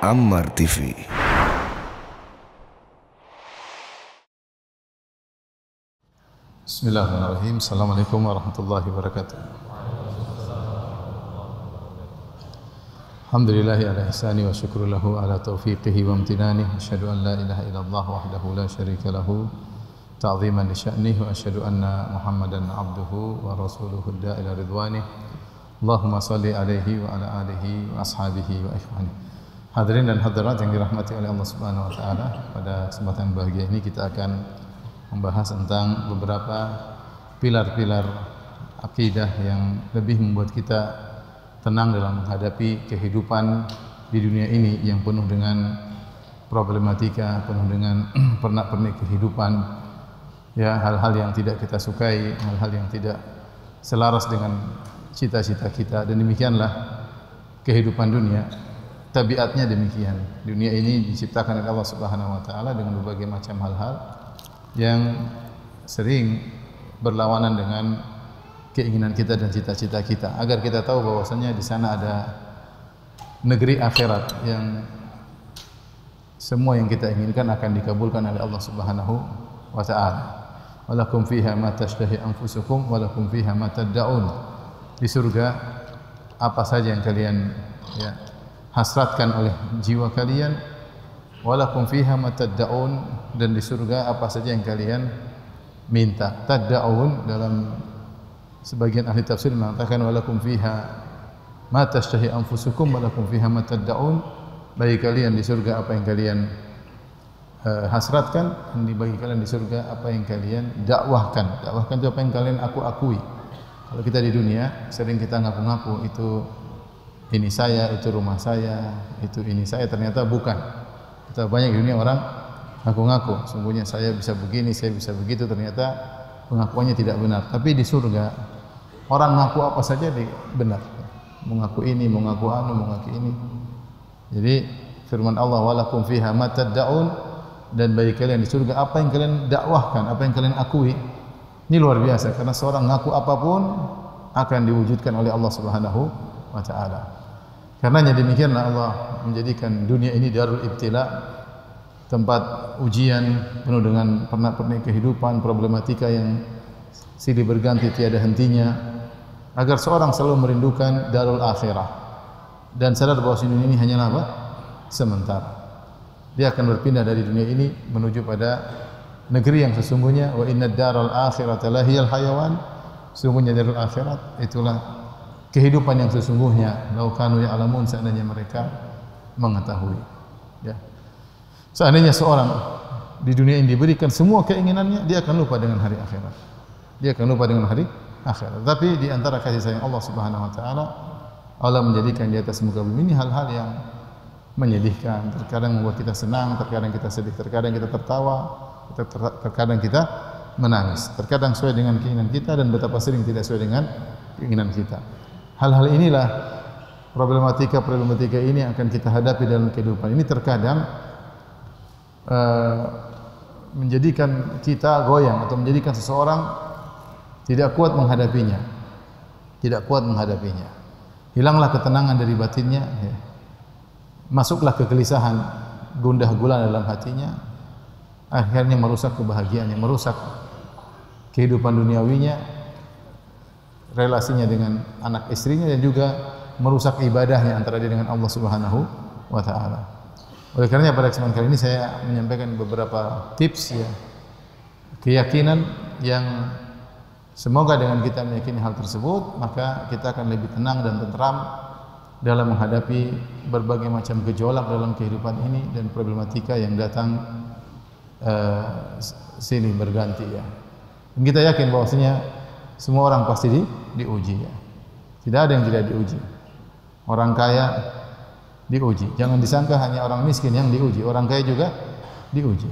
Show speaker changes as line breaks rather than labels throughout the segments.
Ammar TV.
Bismillahirrahmanirrahim. Assalamualaikum warahmatullahi wabarakatuh. Alhamdulillahi ala ihsani wa syukru lahu ala taufiqihi wa amtinani. Asyhadu an la ilaha illallah wahdahu la syarika lahu ta'ziman li sya'nihi wa asyhadu anna Muhammadan abduhu wa rasuluhu ila ridwanih. Allahumma salli alaihi wa ala alihi wa ashabihi wa ikhwani. Hadirin dan hadirat yang dirahmati oleh Allah Subhanahu wa taala, pada kesempatan bahagia ini kita akan membahas tentang beberapa pilar-pilar akidah yang lebih membuat kita tenang dalam menghadapi kehidupan di dunia ini yang penuh dengan problematika, penuh dengan pernak-pernik kehidupan, ya, hal-hal yang tidak kita sukai, hal-hal yang tidak selaras dengan cita-cita kita. Dan demikianlah kehidupan dunia, tabiatnya demikian. Dunia ini diciptakan oleh Allah Subhanahu wa taala dengan berbagai macam hal-hal yang sering berlawanan dengan keinginan kita dan cita-cita kita, agar kita tahu bahwasanya di sana ada negeri akhirat yang semua yang kita inginkan akan dikabulkan oleh Allah Subhanahu wa taala. Walakum fiha ma tashtahi anfusukum walakum fiha ma tad'un. Di surga apa saja yang kalian hasratkan oleh jiwa kalian, walakum fiha ma tad'un, dan di surga apa saja yang kalian minta. Tad'un, dalam sebagian ahli tafsir mengatakan walakum fiha ma tashtahi anfusukum walakum fiha ma tad'un, bagi kalian di surga apa yang kalian hasratkan, dan bagi kalian di surga apa yang kalian dakwahkan. Dakwahkan itu apa yang kalian akui. Kalau kita di dunia sering kita ngaku-ngaku, itu ini saya, itu rumah saya, itu ini saya, ternyata bukan. Kita banyak di dunia orang ngaku-ngaku, sungguhnya saya bisa begini, saya bisa begitu, ternyata pengakuannya tidak benar. Tapi di surga orang mengaku apa saja benar. Mengaku ini, mengaku anu, mengaku ini. Jadi firman Allah, walakum fiha ma tad'un, dan bagi kalian di surga apa yang kalian dakwahkan, apa yang kalian akui. Ini luar biasa, karena seorang mengaku apapun akan diwujudkan oleh Allah Subhanahu wa taala. Karenanya demikianlah Allah menjadikan dunia ini darul ibtila, tempat ujian penuh dengan pernak-pernik kehidupan, problematika yang silih berganti tiada hentinya, agar seorang selalu merindukan darul akhirah dan sadar bahwa dunia ini hanyalah apa? Sementara. Dia akan berpindah dari dunia ini menuju pada negeri yang sesungguhnya. Wa innad daral akhirata lahiyal hayawan, sesungguhnya darul akhirat itulah kehidupan yang sesungguhnya. Lau kanu ya'lamun, seandainya mereka mengetahui. Ya. Seandainya seorang di dunia ini diberikan semua keinginannya, dia akan lupa dengan hari akhirat. Dia akan lupa dengan hari akhirat. Tapi di antara kasih sayang Allah Subhanahu wa taala, Allah menjadikan di atas muka bumi ini hal-hal yang menyedihkan. Terkadang membuat kita senang, terkadang kita sedih, terkadang kita tertawa, terkadang kita menangis. Terkadang sesuai dengan keinginan kita dan betapa sering tidak sesuai dengan keinginan kita. Hal-hal inilah problematika ini yang akan kita hadapi dalam kehidupan ini. Terkadang menjadikan kita goyang atau menjadikan seseorang tidak kuat menghadapinya. Tidak kuat menghadapinya. Hilanglah ketenangan dari batinnya, ya. Masuklah kegelisahan, gundah gulana dalam hatinya. Akhirnya merusak kebahagiaannya, merusak kehidupan duniawinya, relasinya dengan anak istrinya, dan juga merusak ibadahnya antara dia dengan Allah Subhanahu wa taala. Oleh karenanya pada kesempatan kali ini saya menyampaikan beberapa tips, ya, keyakinan yang semoga dengan kita meyakini hal tersebut, maka kita akan lebih tenang dan tentram dalam menghadapi berbagai macam gejolak dalam kehidupan ini dan problematika yang datang silih berganti, ya. Dan kita yakin bahwasanya semua orang pasti diuji, ya. Tidak ada yang tidak diuji. Orang kaya diuji. Jangan disangka hanya orang miskin yang diuji. Orang kaya juga diuji.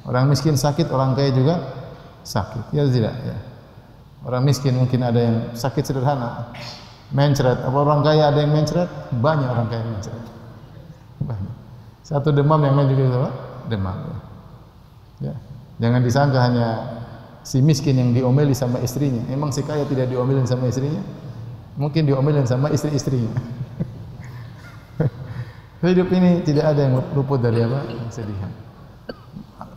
Orang miskin sakit, orang kaya juga sakit. Ya tidak, ya. Orang miskin mungkin ada yang sakit sederhana, mencret. Apa orang kaya ada yang mencret? Banyak orang kaya mencret. Banyak. Satu demam yang lain juga apa? Demam. Ya. Jangan disangka hanya si miskin yang diomeli sama istrinya. Emang si kaya tidak diomelin sama istrinya? Mungkin diomelin sama istri-istrinya. Hidup ini tidak ada yang luput dari apa? Kesedihan.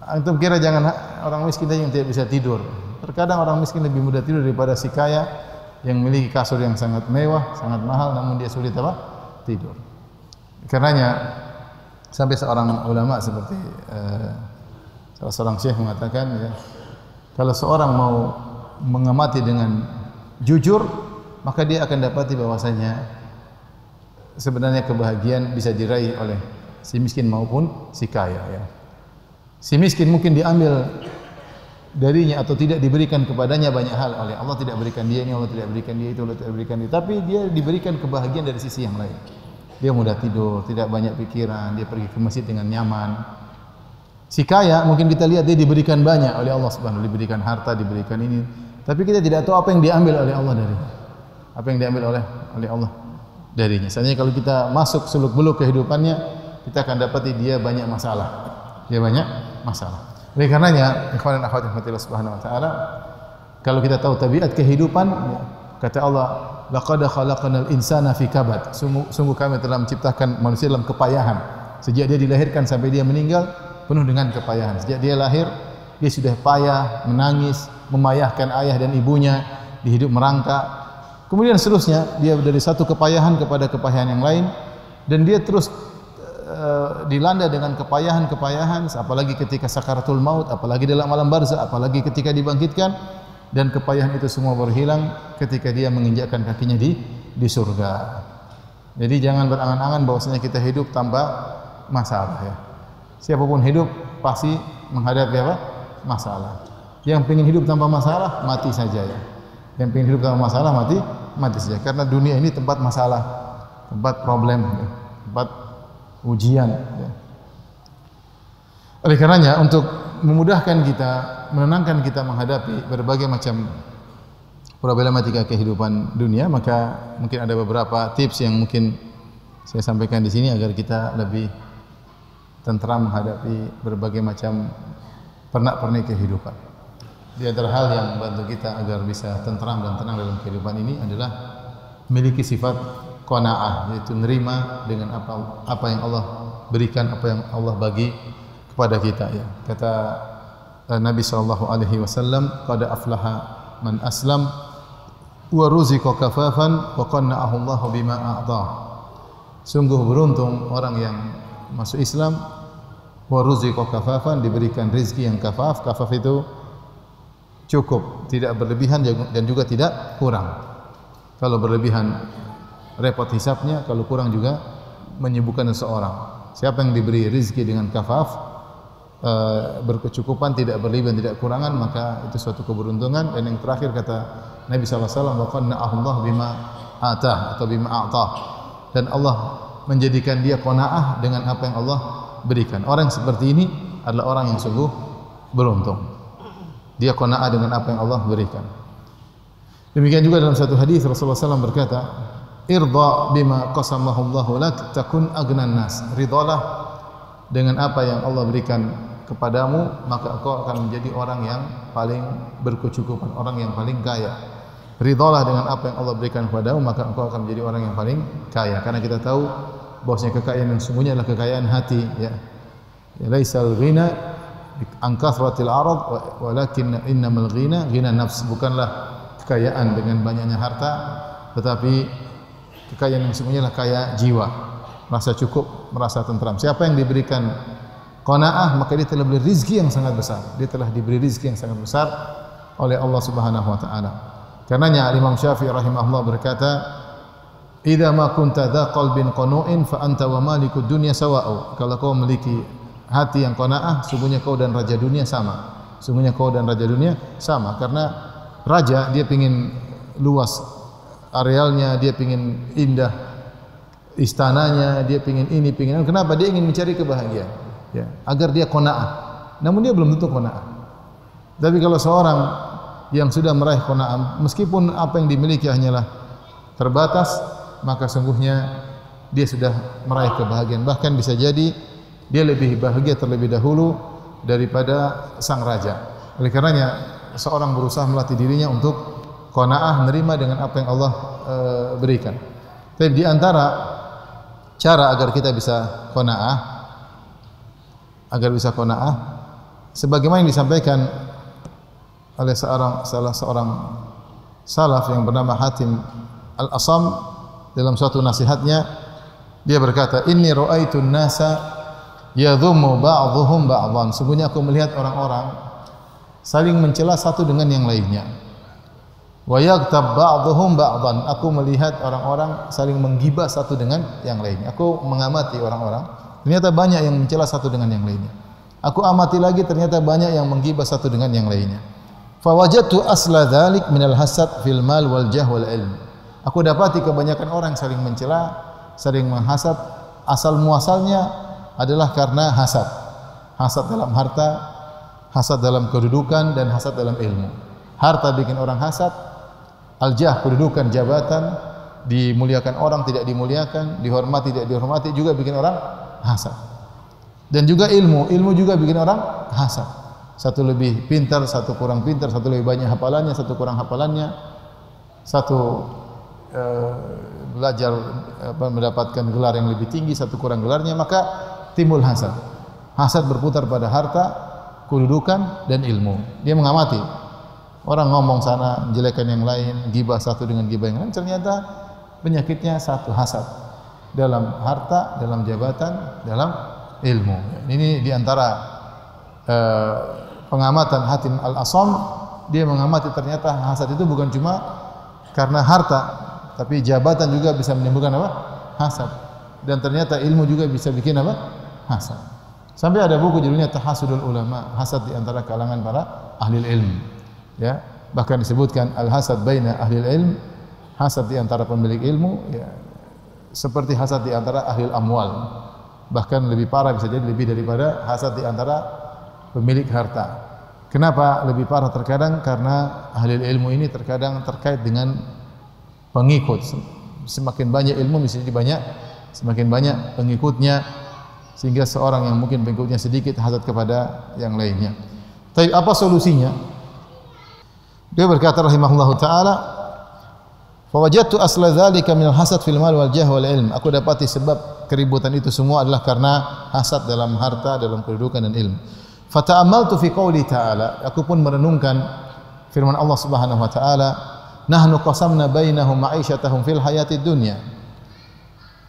Antum kira jangan orang miskin yang tidak bisa tidur. Terkadang orang miskin lebih mudah tidur daripada si kaya yang memiliki kasur yang sangat mewah, sangat mahal, namun dia sulit apa? Tidur. Karenanya sampai seorang ulama seperti salah seorang syekh mengatakan, ya, kalau seorang mau mengamati dengan jujur, maka dia akan dapati bahwasanya sebenarnya kebahagiaan bisa diraih oleh si miskin maupun si kaya, ya. Si miskin mungkin diambil darinya atau tidak diberikan kepadanya banyak hal oleh Allah, tidak berikan dia ini, Allah tidak berikan dia itu, Allah tidak berikan dia, tapi dia diberikan kebahagiaan dari sisi yang lain. Dia mudah tidur, tidak banyak pikiran, dia pergi ke masjid dengan nyaman. Si kaya mungkin kita lihat dia diberikan banyak oleh Allah Subhanahu wa taala, diberikan harta, diberikan ini, tapi kita tidak tahu apa yang diambil oleh Allah darinya. Apa yang diambil oleh Allah darinya. Misalnya kalau kita masuk seluk-beluk kehidupannya, kita akan dapati dia banyak masalah. Dia banyak masalah. Oleh karenanya, ikhwan dan akhwat yang dirahmati Allah Subhanahu wa taala, kalau kita tahu tabiat kehidupan, kata Allah, laqad khalaqnal insana fi kabad. Sungguh kami telah menciptakan manusia dalam kepayahan. Sejak dia dilahirkan sampai dia meninggal, penuh dengan kepayahan. Sejak dia lahir, dia sudah payah, menangis, memayahkan ayah dan ibunya, di hidup merangkak. Kemudian seterusnya, dia dari satu kepayahan kepada kepayahan yang lain, dan dia terus dilanda dengan kepayahan-kepayahan, apalagi ketika sakaratul maut, apalagi dalam alam barzah, apalagi ketika dibangkitkan, dan kepayahan itu semua berhilang ketika dia menginjakkan kakinya di surga. Jadi jangan berangan-angan bahwasanya kita hidup tanpa masalah, ya. Siapapun hidup pasti menghadapi apa? Masalah. Yang ingin hidup tanpa masalah mati saja, ya. Yang ingin hidup tanpa masalah mati saja, karena dunia ini tempat masalah, tempat problem, ya. Tempat ujian, ya. Oleh karenanya untuk memudahkan kita, menenangkan kita menghadapi berbagai macam problematika kehidupan dunia, maka mungkin ada beberapa tips yang mungkin saya sampaikan di sini agar kita lebih tenteram menghadapi berbagai macam pernak-pernik kehidupan. Di antara hal yang membantu kita agar bisa tenteram dan tenang dalam kehidupan ini adalah memiliki sifat qanaah, yaitu menerima dengan apa yang Allah berikan, apa yang Allah bagi kepada kita, ya. Kata Nabi sallallahu alaihi wasallam, qad aflaha man aslam wa ruziqa kafafan wa qanna'ahu Allah bima a'ta. Sungguh beruntung orang yang masuk Islam, wa ruziqa kafafan, diberikan rezeki yang kafaf. Kafaf itu cukup, tidak berlebihan dan juga tidak kurang. Kalau berlebihan repot hisapnya, kalau kurang juga menyibukkan seseorang. Siapa yang diberi rezeki dengan kafaf, berkecukupan, tidak berlebihan, tidak kurangan, maka itu suatu keberuntungan. Dan yang terakhir kata Nabi sallallahu alaihi wasallam, wa qanna'ahu Allah bima atah atau bima a'tah, dan Allah menjadikan dia qanaah dengan apa yang Allah berikan. Orang seperti ini adalah orang yang sungguh beruntung. Dia qanaah dengan apa yang Allah berikan. Demikian juga dalam satu hadis Rasulullah SAW berkata, irda bima qasamahu Allahu lak takun agnan nas. Ridalah dengan apa yang Allah berikan kepadamu, maka engkau akan menjadi orang yang paling berkecukupan, orang yang paling kaya. Ridalah dengan apa yang Allah berikan kepadamu, maka engkau akan menjadi orang yang paling kaya. Karena kita tahu bahwasanya kekayaan yang sungguhnya adalah kekayaan hati, ya. Laisal ghina an kathratil arad walakin innamal ghina ghina nafs. Bukanlah kekayaan dengan banyaknya harta, tetapi kekayaan yang sungguhnya adalah kaya jiwa, merasa cukup, merasa tentram. Siapa yang diberikan qanaah, maka dia telah diberi rezeki yang sangat besar. Dia telah diberi rezeki yang sangat besar oleh Allah Subhanahu wa taala. Karenanya Imam Syafi'i rahimahullah berkata, "Idza ma kunta dza qalbin qanu'in fa anta wa malikud dunya sawa'u." Kalau kau memiliki hati yang qanaah, sungguhnya kau dan raja dunia sama. Sungguhnya kau dan raja dunia sama, karena raja dia pengin luas arealnya, dia pengin indah istananya, dia pengin ini, pengin itu. Kenapa? Dia ingin mencari kebahagiaan, ya, agar dia qanaah. Namun dia belum tentu qanaah. Tapi kalau seorang yang sudah meraih qanaah, meskipun apa yang dimiliki hanyalah terbatas, maka sungguhnya dia sudah meraih kebahagiaan. Bahkan bisa jadi dia lebih bahagia terlebih dahulu daripada sang raja. Oleh karenanya seorang berusaha melatih dirinya untuk qanaah, menerima dengan apa yang Allah berikan. Tapi di antara cara agar kita bisa qanaah, sebagaimana yang disampaikan oleh salah seorang salaf yang bernama Hatim Al-Asam dalam suatu nasihatnya, dia berkata, "Inni ra'aitun nasa yadhummu ba'dhuhum ba'dhan." Sungguhnya aku melihat orang-orang saling mencela satu dengan yang lainnya. Wa yaghtab ba'dhuhum ba'dhan. Aku melihat orang-orang saling menggibah satu dengan yang lainnya. Aku mengamati orang-orang, ternyata banyak yang mencela satu dengan yang lainnya. Aku amati lagi, ternyata banyak yang menggibah satu dengan yang lainnya. Fa wajadtu asla dzalik minal hasad fil mal wal jah wal ilm. Aku dapati kebanyakan orang saling mencela, saling menghasad, asal muasalnya adalah karena hasad. Hasad dalam harta, hasad dalam kedudukan, dan hasad dalam ilmu. Harta bikin orang hasad, al-jah, kedudukan, jabatan, dimuliakan orang, tidak dimuliakan, dihormati, tidak dihormati, juga bikin orang hasad. Dan juga ilmu juga bikin orang hasad. Satu lebih pintar, satu kurang pintar, satu lebih banyak hafalannya, satu kurang hafalannya, satu belajar mendapatkan gelar yang lebih tinggi, satu kurang gelarnya, maka timbul hasad. Hasad berputar pada harta, kedudukan, dan ilmu. Dia mengamati orang ngomong sana, menjelekan yang lain, gibah satu dengan gibah yang lain, ternyata penyakitnya satu, hasad. Dalam harta, dalam jabatan, dalam ilmu. Ini diantara pengamatan Hatim Al-Asam. Dia mengamati ternyata hasad itu bukan cuma karena harta, tapi jabatan juga bisa menimbulkan apa? Hasad. Dan ternyata ilmu juga bisa bikin apa? Hasad. Sampai ada buku judulnya Tahasudul Ulama, hasad di antara kalangan para ahli ilmu. Ya, bahkan disebutkan al-hasad baina ahli ilm, hasad di antara pemilik ilmu, ya, seperti hasad di antara ahli amwal. Bahkan lebih parah, bisa jadi lebih daripada hasad di antara pemilik harta. Kenapa lebih parah terkadang? Karena ahli ilmu ini terkadang terkait dengan pengikut. Semakin banyak ilmu, semakin banyak pengikutnya, sehingga seorang yang mungkin pengikutnya sedikit hasad kepada yang lainnya. Tapi apa solusinya? Dia berkata rahimahullahu taala, "Fa wajadtu asla dzalika min al-hasad fil mal wal jah wal ilm." Aku dapati sebab keributan itu semua adalah karena hasad dalam harta, dalam kedudukan dan ilmu. Fata'ammaltu fi qouli ta'ala, aku pun merenungkan firman Allah Subhanahu wa taala, "Nahnu qasamna bainahum ma'isyatahum fil hayatid dunya."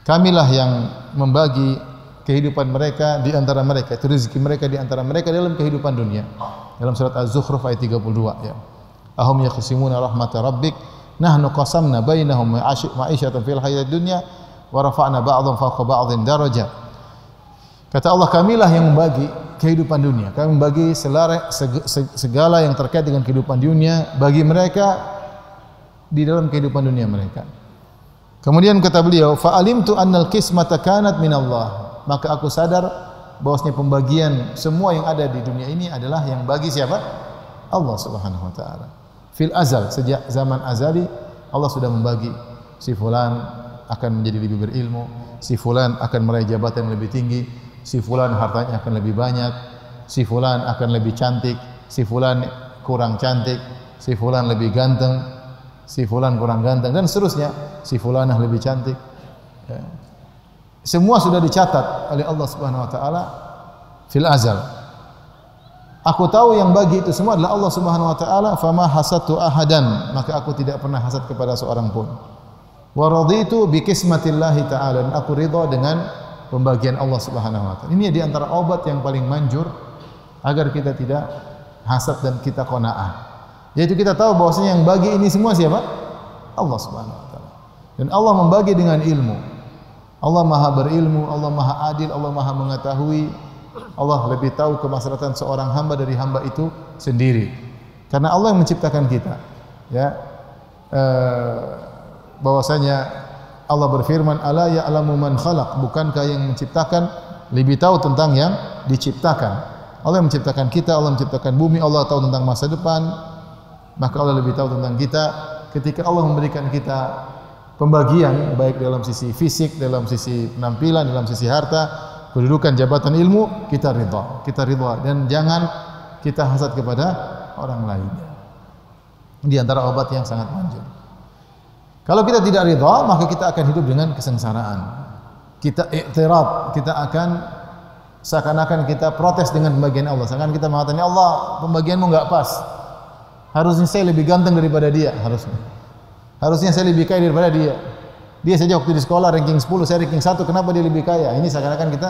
Kamilah yang membagi kehidupan mereka di antara mereka, itu rezeki mereka di antara mereka dalam kehidupan dunia. Dalam surat Az-Zukhruf ayat 32, ya. Ahum yaqsimuna rahmata rabbik, nahnu qasamna bainahum ma'isyatahum fil hayatid dunya wa rafa'na ba'dhum fawqa ba'dhin darajat. Kata Allah, kamilah yang membagi kehidupan dunia. Kami membagi segala yang terkait dengan kehidupan dunia bagi mereka di dalam kehidupan dunia mereka. Kemudian kata beliau, fa'alimtu annal qismata kanat min Allah. Maka aku sadar bahwasanya pembagian semua yang ada di dunia ini adalah yang bagi siapa? Allah Subhanahu wa taala. Fil azal, sejak zaman azali Allah sudah membagi, si fulan akan menjadi lebih berilmu, si fulan akan meraih jabatan yang lebih tinggi, si fulan hartanya akan lebih banyak, si fulan akan lebih cantik, si fulan kurang cantik, si fulan lebih ganteng, si fulan kurang ganteng, dan seterusnya, si fulanah lebih cantik. Ya. Semua sudah dicatat oleh Allah Subhanahu wa taala fil azal. Aku tahu yang bagi itu semua adalah Allah Subhanahu wa taala, fama hasadtu ahadan, maka aku tidak pernah hasad kepada seorang pun. Wa raditu bi qismatillahi ta'ala, dan aku ridha dengan pembagian Allah Subhanahu wa taala. Ini di antara obat yang paling manjur agar kita tidak hasad dan kita qanaah. Yaitu kita tahu bahwasanya yang bagi ini semua siapa? Allah Subhanahu wa taala. Dan Allah membagi dengan ilmu. Allah Maha berilmu, Allah Maha adil, Allah Maha mengetahui. Allah lebih tahu kemaslahatan seorang hamba dari hamba itu sendiri. Karena Allah yang menciptakan kita. Ya. Bahwasanya Allah berfirman, "Ala ya'lamu man khalaq?" Bukankah yang menciptakan lebih tahu tentang yang diciptakan? Allah yang menciptakan kita, Allah menciptakan bumi, Allah tahu tentang masa depan. Maka Allah lebih tahu tentang kita. Ketika Allah memberikan kita pembagian baik dalam sisi fisik, dalam sisi penampilan, dalam sisi harta, kedudukan, jabatan, ilmu, kita ridha. Kita ridha dan jangan kita hasad kepada orang lain. Di antara obat yang sangat manjur. Kalau kita tidak ridha, maka kita akan hidup dengan kesengsaraan. kita i'tirad, kita akan seakan-akan kita protes dengan pembagian Allah. Seakan kita mengatakan, "Ya Allah, pembagianmu enggak pas. Harusnya saya lebih ganteng daripada dia, harusnya. Harusnya saya lebih kaya daripada dia. Dia saja waktu di sekolah ranking 10, saya ranking 1, kenapa dia lebih kaya?" Ini seakan-akan kita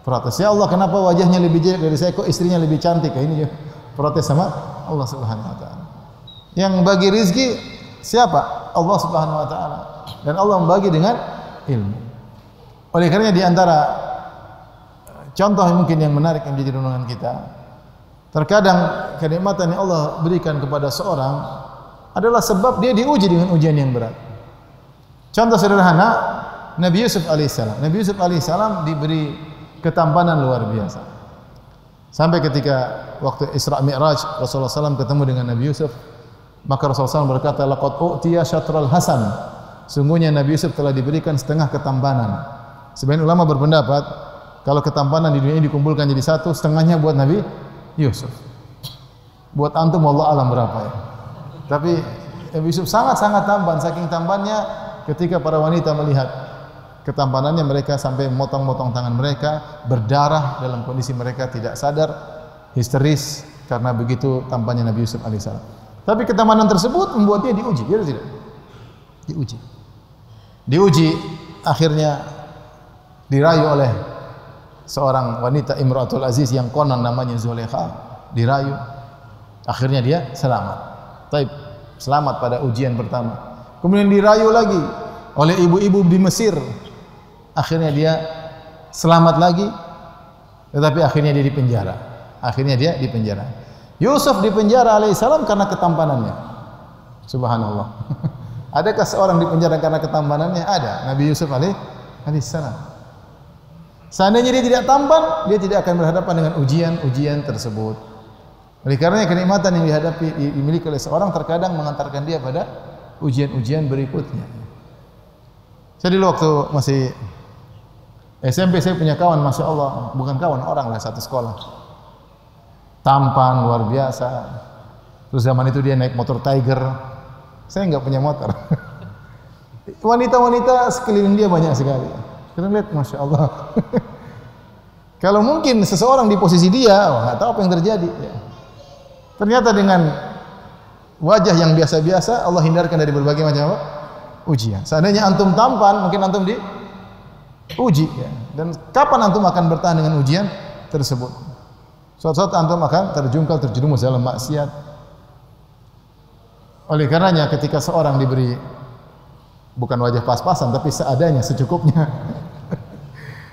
protes. "Ya Allah, kenapa wajahnya lebih jelek dari saya, kok istrinya lebih cantik?" Ini juga protes sama Allah Subhanahu wa taala. Yang bagi rezeki siapa? Allah Subhanahu wa taala. Dan Allah membagi dengan ilmu. Oleh karenanya di antara contoh yang mungkin yang menarik yang menjadi renungan kita, terkadang kenikmatan yang Allah berikan kepada seorang adalah sebab dia diuji dengan ujian yang berat. Contoh sederhana, Nabi Yusuf alaihissalam. Nabi Yusuf alaihissalam diberi ketampanan luar biasa. Sampai ketika waktu Isra Mi'raj Rasulullah SAW ketemu dengan Nabi Yusuf, maka Rasulullah SAW berkata, "Laqad u'tiya syatral hasan." Sungguhnya Nabi Yusuf telah diberikan setengah ketampanan. Sebagian ulama berpendapat kalau ketampanan di dunia ini dikumpulkan jadi satu, setengahnya buat Nabi Yusuf. Buat antum wallah alam berapa ya. Tapi Nabi Yusuf sangat-sangat tampan, saking tampannya ketika para wanita melihat ketampanannya mereka sampai memotong-motong tangan mereka, berdarah dalam kondisi mereka tidak sadar, histeris karena begitu tampannya Nabi Yusuf alaihissalam. Tapi ketampanan tersebut membuat dia diuji, dia tidak? Diuji, akhirnya dirayu oleh seorang wanita Imratul Aziz yang konon namanya Zulaikha, dirayu, akhirnya dia selamat. Taib, selamat pada ujian pertama. Kemudian dirayu lagi oleh ibu-ibu di Mesir, akhirnya dia selamat lagi, tetapi akhirnya dia dipenjara. Yusuf dipenjara alaihissalam karena ketampanannya. Subhanallah. Adakah seorang dipenjara karena ketampanannya? Ada. Nabi Yusuf alaihissalam. Seandainya dia tidak tampan, dia tidak akan berhadapan dengan ujian-ujian tersebut. Oleh karena kenikmatan yang dimiliki oleh seorang terkadang mengantarkan dia pada ujian-ujian berikutnya. Saya dulu waktu masih SMP saya punya kawan, masya Allah, bukan kawan, orang lah satu sekolah. Tampan luar biasa. Terus zaman itu dia naik motor Tiger. Saya enggak punya motor. Wanita-wanita sekeliling dia banyak sekali. Kita lihat, masya Allah. Kalau mungkin seseorang di posisi dia, nggak tahu apa yang terjadi. Ya. Ternyata dengan wajah yang biasa-biasa, Allah hindarkan dari berbagai macam ujian. Seandainya antum tampan, mungkin antum diuji. Ya. Dan kapan antum akan bertahan dengan ujian tersebut? Suatu saat antum akan terjerumus dalam maksiat. Oleh karenanya, ketika seorang diberi bukan wajah pas-pasan, tapi seadanya, secukupnya.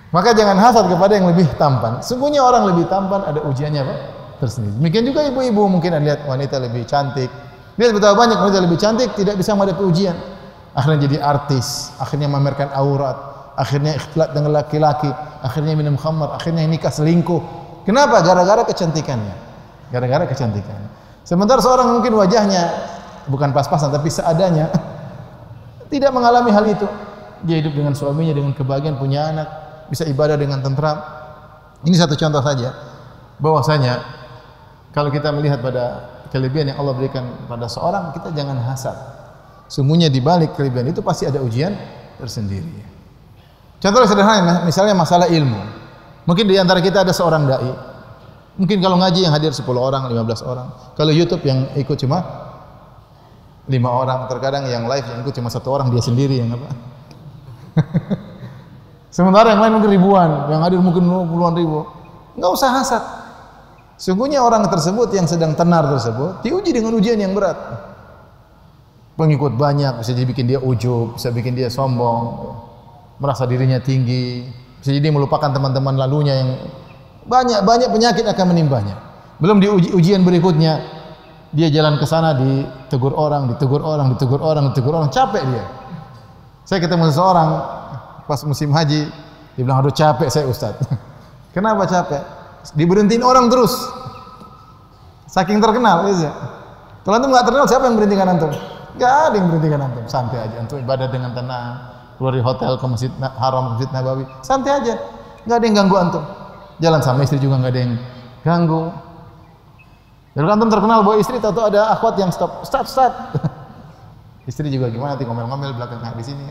Maka jangan hasad kepada yang lebih tampan. Sungguhnya orang lebih tampan ada ujiannya apa? Tersendiri. Demikian juga ibu-ibu mungkin lihat wanita lebih cantik. Lihat betapa banyak wanita lebih cantik tidak bisa menghadapi ujian. Akhirnya jadi artis, akhirnya memamerkan aurat, akhirnya ikhtilat dengan laki-laki, akhirnya minum khamar, akhirnya nikah selingkuh. Kenapa? Gara-gara kecantikannya. Sementara seorang mungkin wajahnya bukan pas-pasan tapi seadanya. Tidak mengalami hal itu. Dia hidup dengan suaminya dengan kebahagiaan, punya anak, bisa ibadah dengan tentram. Ini satu contoh saja bahwasanya kalau kita melihat pada kelebihan yang Allah berikan pada seorang, kita jangan hasad. Sungguhnya di balik kelebihan itu pasti ada ujian tersendiri. Contoh sederhana, misalnya masalah ilmu. Mungkin di antara kita ada seorang dai. Mungkin kalau ngaji yang hadir 10 orang, 15 orang. Kalau YouTube yang ikut cuma 5 orang, terkadang yang live yang ikut cuma 1 orang, dia sendiri yang apa? Sementara yang lain mungkin ribuan, yang hadir mungkin puluhan ribu. Enggak usah hasad. Sungguhnya orang tersebut yang sedang tenar tersebut diuji dengan ujian yang berat. Pengikut banyak bisa jadi bikin dia ujub, bisa bikin dia sombong, merasa dirinya tinggi, bisa jadi melupakan teman-teman lalunya yang banyak penyakit akan menimpanya. Belum di ujian berikutnya, dia jalan ke sana ditegur orang, capek dia. Saya ketemu seseorang pas musim haji, dia bilang, "Aduh capek saya Ustaz." Kenapa capek? Diberhentiin orang terus. Saking terkenal, ya. Kalau antum enggak terkenal, siapa yang berhentikan antum? Enggak ada yang berhentikan antum. Santai aja, antum ibadah dengan tenang. Keluar dari hotel ke Masjid Haram, Masjid Nabawi, santai aja. Enggak ada yang ganggu antum. Jalan sama istri juga enggak ada yang ganggu. Kalau antum terkenal bawa istri, tahu ada akhwat yang stop. Istri juga gimana nanti ngomel-ngomel belakang di sini.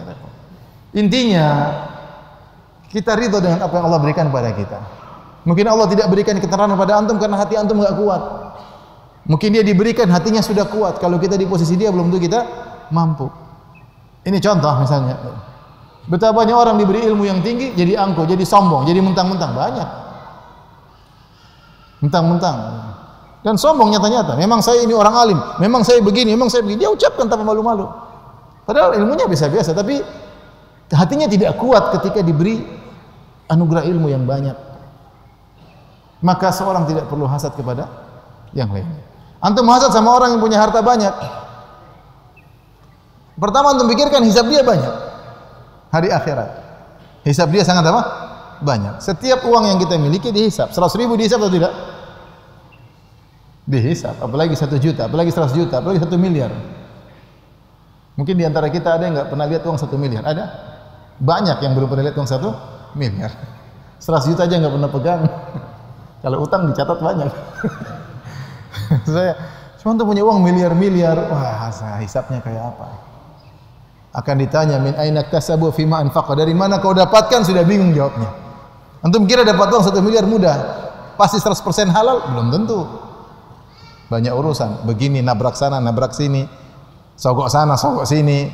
Intinya Kita ridho dengan apa yang Allah berikan kepada kita. Mungkin Allah tidak berikan keterangan pada antum karena hati antum enggak kuat. Mungkin dia diberikan hatinya sudah kuat. Kalau kita di posisi dia belum tentu kita mampu. Ini contoh misalnya. Betapa banyak orang diberi ilmu yang tinggi jadi angkuh, jadi sombong, jadi mentang-mentang banyak. Mentang-mentang. Dan sombong nyata-nyata. Memang saya ini orang alim, memang saya begini, memang saya begini. Dia ucapkan tanpa malu-malu. Padahal ilmunya biasa-biasa, tapi hatinya tidak kuat ketika diberi anugerah ilmu yang banyak. Maka seorang tidak perlu hasad kepada yang lain. Antum hasad sama orang yang punya harta banyak. Pertama antum pikirkan hisab dia banyak. Hari akhirat. Hisab dia sangat apa? Banyak. Setiap uang yang kita miliki dihisab. 100 ribu dihisab atau tidak? Dihisab. Apalagi 1 juta, apalagi 100 juta, apalagi 1 miliar. Mungkin di antara kita ada yang enggak pernah lihat uang 1 miliar. Ada? Banyak yang belum pernah lihat uang 1 miliar. 100 juta aja enggak pernah pegang. Kalau utang dicatat banyak. Saya cuma tuh punya uang miliar-miliar. Wah, hisapnya kayak apa? Akan ditanya min aina kasabu fima anfaqa. Dari mana kau dapatkan? Sudah bingung jawabnya. Antum kira dapat uang 1 miliar mudah? Pasti 100% halal? Belum tentu. Banyak urusan. Begini nabrak sana, nabrak sini. Sogok sana, sogok sini.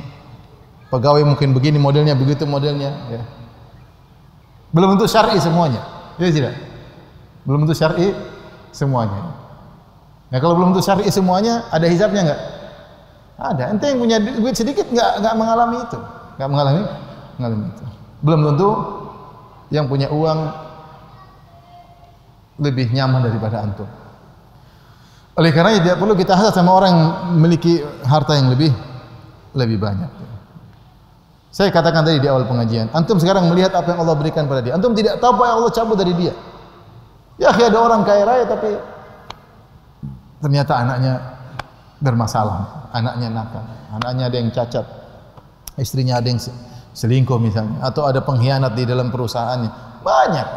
Pegawai mungkin begini modelnya, begitu modelnya, ya. Belum tentu syar'i semuanya. Ya tidak? Belum tentu syar'i semuanya. Nah, kalau belum tentu syar'i semuanya, ada hisabnya enggak? Ada. Ente yang punya duit sedikit enggak mengalami itu. Enggak mengalami itu. Belum tentu yang punya uang lebih nyaman daripada antum. Oleh karena tidak perlu kita hasad sama orang yang memiliki harta yang lebih banyak. Saya katakan tadi di awal pengajian, antum sekarang melihat apa yang Allah berikan pada dia. Antum tidak tahu apa yang Allah cabut dari dia. Ya, ada orang kaya raya tapi ternyata anaknya bermasalah, anaknya nakal, anaknya ada yang cacat, istrinya ada yang selingkuh misalnya, atau ada pengkhianat di dalam perusahaannya. Banyak.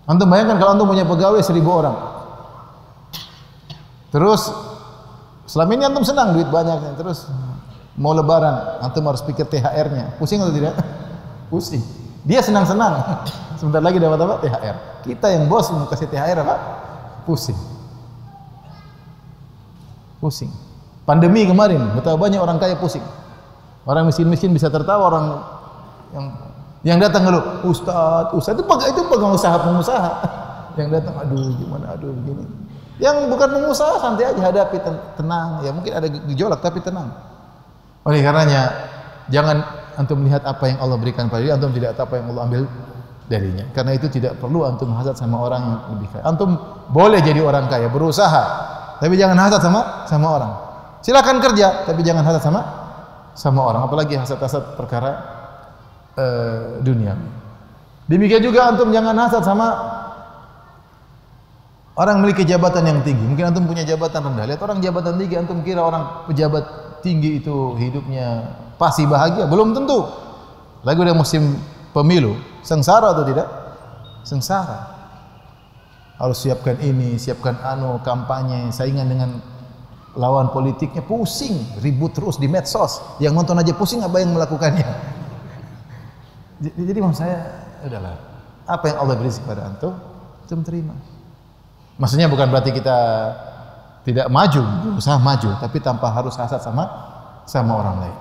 Antum bayangkan kalau antum punya pegawai 1000 orang. Terus selama ini antum senang duit banyak, terus mau lebaran, antum harus pikir THR-nya. Pusing atau tidak? Pusing. Dia senang-senang. Sebentar lagi dapat apa? THR. Kita yang bos mau kasih THR apa? Pusing. Pusing. Pandemi kemarin, betapa banyak orang kaya pusing. Orang miskin-miskin bisa tertawa, orang yang datang ngeluh, Ustaz itu pengusaha. Yang datang, aduh gimana, aduh begini. Yang bukan pengusaha santai aja hadapi, tenang. Ya mungkin ada gejolak tapi tenang. Oleh karenanya jangan antum melihat apa yang Allah berikan pada dia, antum tidak tahu apa yang Allah ambil darinya. Karena itu tidak perlu antum hasad sama orang yang lebih kaya. Antum boleh jadi orang kaya, berusaha, tapi jangan hasad sama orang. Silakan kerja, tapi jangan hasad sama orang. Apalagi hasad-hasad perkara dunia. Demikian juga antum jangan hasad sama orang memiliki jabatan yang tinggi. Mungkin antum punya jabatan rendah. Lihat orang jabatan tinggi, antum kira orang pejabat tinggi itu hidupnya pasti bahagia? Belum tentu. Lagi udah musim pemilu, sengsara atau tidak? Sengsara. Harus siapkan ini, siapkan kampanye, saingan dengan lawan politiknya, pusing, ribut terus di medsos. Yang nonton aja pusing, apa yang melakukannya? Jadi maksud saya, udahlah. Apa yang Allah beri kepada antum terima. Maksudnya bukan berarti kita tidak maju, berusaha maju, tapi tanpa harus hasad sama orang lain.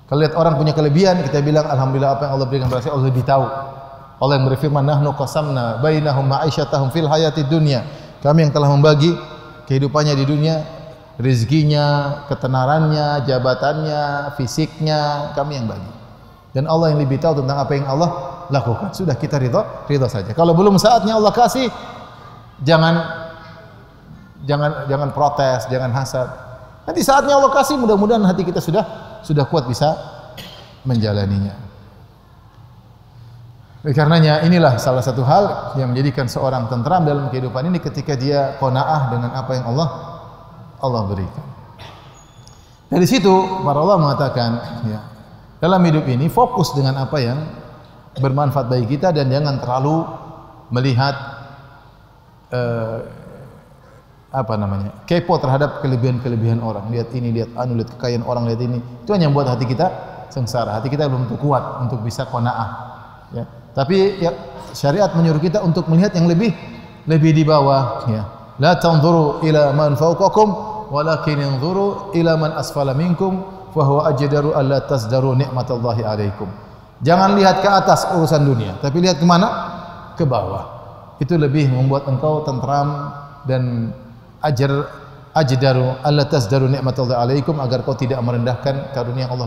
Kalau lihat orang punya kelebihan, kita bilang alhamdulillah apa yang Allah berikan kepada saya, Allah lebih tahu. Allah yang berfirman, nahnu qasamna bainahum ma'isyatahum fil hayatid dunya. Kami yang telah membagi kehidupannya di dunia, rezekinya, ketenarannya, jabatannya, fisiknya, kami yang bagi. Dan Allah yang lebih tahu tentang apa yang Allah lakukan. Sudah, kita ridha saja. Kalau belum saatnya Allah kasih, jangan protes, jangan hasad. Nanti saatnya Allah kasih, mudah-mudahan hati kita sudah kuat bisa menjalaninya. Oleh karenanya inilah salah satu hal yang menjadikan seorang tentram dalam kehidupan ini ketika dia qanaah dengan apa yang Allah berikan. Dari situ para ulama mengatakan, ya, dalam hidup ini fokus dengan apa yang bermanfaat bagi kita dan jangan terlalu melihat kepo terhadap kelebihan-kelebihan orang. Lihat ini, lihat lihat kekayaan orang, lihat ini. Itu hanya membuat hati kita sengsara. Hati kita belum kuat untuk bisa qanaah. Ya. Tapi ya, syariat menyuruh kita untuk melihat yang lebih di bawah. Ya. La tanzuru ila man fawqakum, walakin inzuru ila man asfala minkum, fa huwa ajdaru alla tasdaru ni'matallahi alaikum. Jangan lihat ke atas urusan dunia, tapi lihat ke mana? Ke bawah. Itu lebih membuat engkau tentram dan ajdaru alla tasdaru ni'matallahi alaikum, agar kau tidak merendahkan karunia yang Allah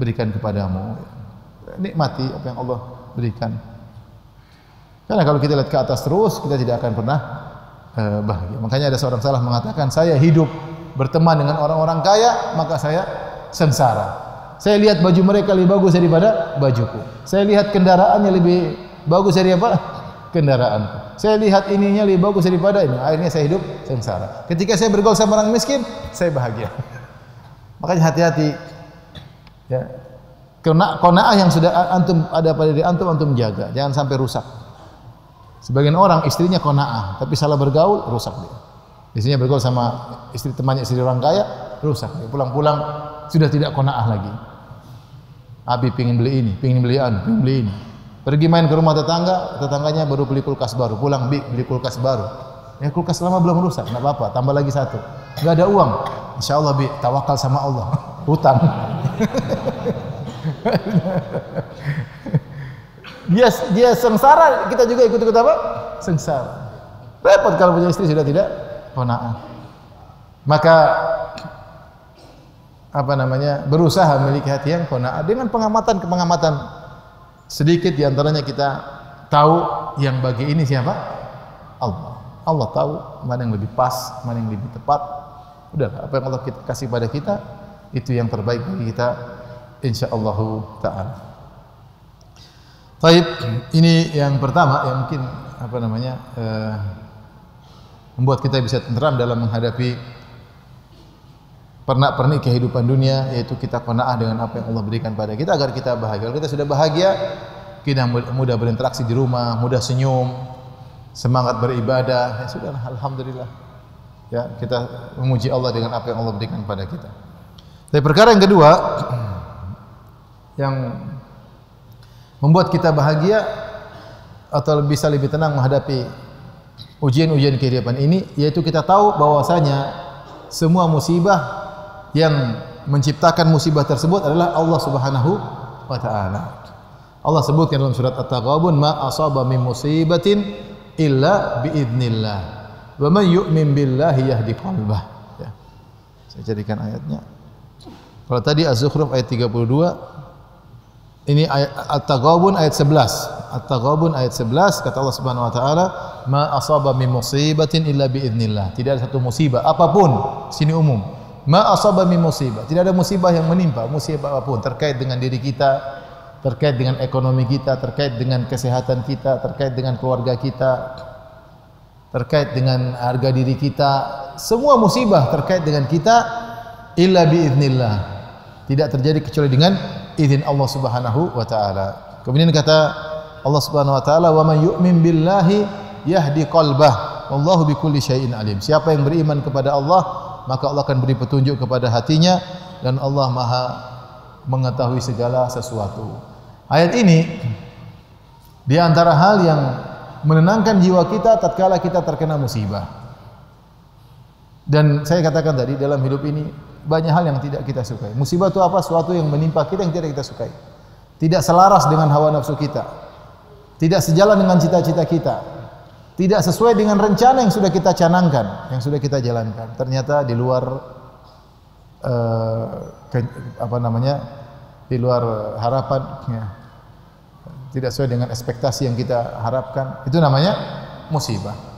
berikan kepadamu. Nikmati apa yang Allah berikan. Karena kalau kita lihat ke atas terus, kita tidak akan pernah bahagia. Makanya ada seorang salaf mengatakan, saya hidup berteman dengan orang-orang kaya, maka saya sengsara. Saya lihat baju mereka lebih bagus daripada bajuku. Saya lihat kendaraannya lebih bagus dari apa? Kendaraanku. Saya lihat ininya lebih bagus daripada ini. Akhirnya saya hidup sengsara. Ketika saya bergaul sama orang miskin, saya bahagia. Makanya hati-hati. Ya. Qanaah yang sudah antum ada pada diri antum jaga. Jangan sampai rusak. Sebagian orang istrinya qanaah, tapi salah bergaul, rusak dia. Istrinya bergaul sama temannya istri orang kaya, rusak dia. Pulang-pulang sudah tidak qanaah lagi. Abi pingin beli ini, pingin beli ini. Pergi main ke rumah tetangganya baru beli kulkas baru. Pulang, beli kulkas baru. Ya kulkas lama belum rusak, enggak apa-apa, tambah lagi satu. Enggak ada uang. Insyaallah tawakal sama Allah. Hutang. Dia sengsara, kita juga ikut-ikut apa? Sengsara. Repot kalau punya istri sudah tidak qanaah. Maka berusaha memiliki hati yang qanaah dengan pengamatan sedikit di antaranya kita tahu yang bagi ini siapa? Allah. Allah tahu mana yang lebih pas, mana yang lebih tepat. Udah, apa yang Allah kasih pada kita itu yang terbaik bagi kita insyaallah taala. Baik, ini yang pertama yang mungkin membuat kita bisa tenteram dalam menghadapi pernak-pernik kehidupan dunia, yaitu kita qanaah dengan apa yang Allah berikan pada kita agar kita bahagia. Kalau kita sudah bahagia, kita mudah berinteraksi di rumah, mudah senyum, semangat beribadah. Ya sudahlah, alhamdulillah. Ya, kita memuji Allah dengan apa yang Allah berikan pada kita. Tapi perkara yang kedua yang membuat kita bahagia atau bisa lebih tenang menghadapi ujian-ujian kehidupan ini, yaitu kita tahu bahwasanya semua musibah yang menciptakan musibah tersebut adalah Allah Subhanahu wa taala. Allah sebutkan dalam surat At-Taghabun, ma asaba min musibatin illa biidznillah wa man yu'min billahi yahdi qalbah. Ya. Saya jadikan ayatnya. Kalau tadi Az-Zukhruf ayat 32, ini ayat At-Taghabun ayat 11. At-Taghabun ayat 11 kata Allah Subhanahu wa taala, ma asaba min musibatin illa biidznillah. Tidak ada satu musibah apapun, sini umum. Ma asaba min musibah. Tidak ada musibah yang menimpa, musibah apapun terkait dengan diri kita, terkait dengan ekonomi kita, terkait dengan kesehatan kita, terkait dengan keluarga kita, terkait dengan harga diri kita. Semua musibah terkait dengan kita illa biidznillah. Tidak terjadi kecuali dengan izin Allah Subhanahu wa taala. Kemudian kata Allah Subhanahu wa taala, wa man yu'min billahi yahdi qalbah wallahu bikulli syai'in alim. Siapa yang beriman kepada Allah, maka Allah akan beri petunjuk kepada hatinya dan Allah Maha mengetahui segala sesuatu. Ayat ini di antara hal yang menenangkan jiwa kita tatkala kita terkena musibah. Dan saya katakan tadi, dalam hidup ini banyak hal yang tidak kita sukai. Musibah itu apa? Suatu yang menimpa kita yang tidak kita sukai. Tidak selaras dengan hawa nafsu kita. Tidak sejalan dengan cita-cita kita. Tidak sesuai dengan rencana yang sudah kita canangkan, yang sudah kita jalankan. Ternyata di luar di luar harapan, ya. Tidak sesuai dengan ekspektasi yang kita harapkan. Itu namanya musibah.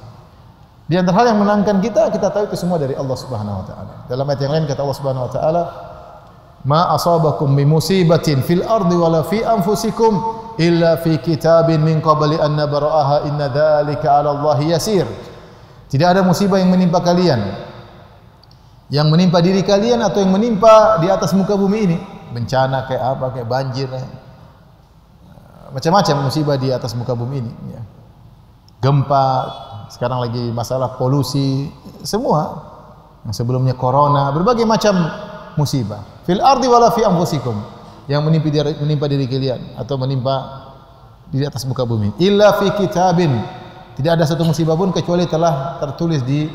Di antara hal yang menenangkan kita tahu itu semua dari Allah Subhanahu wa taala. Dalam ayat yang lain kata Allah Subhanahu wa taala, "Ma asabakum min musibatin fil ardi wala fi anfusikum illa fi kitabin min qabli an nabra'aha inna dzalika 'ala Allahi yasir." Tidak ada musibah yang menimpa kalian, yang menimpa diri kalian atau yang menimpa di atas muka bumi ini. Bencana kayak apa, kayak banjir, macam-macam musibah di atas muka bumi ini. Ya. Gempa, sekarang lagi masalah polusi, semua. Yang sebelumnya corona, berbagai macam musibah. Fil ardi wala fi anfusikum. yang menimpa diri kalian atau menimpa di atas muka bumi. Illa fi kitabin. Tidak ada satu musibah pun kecuali telah tertulis di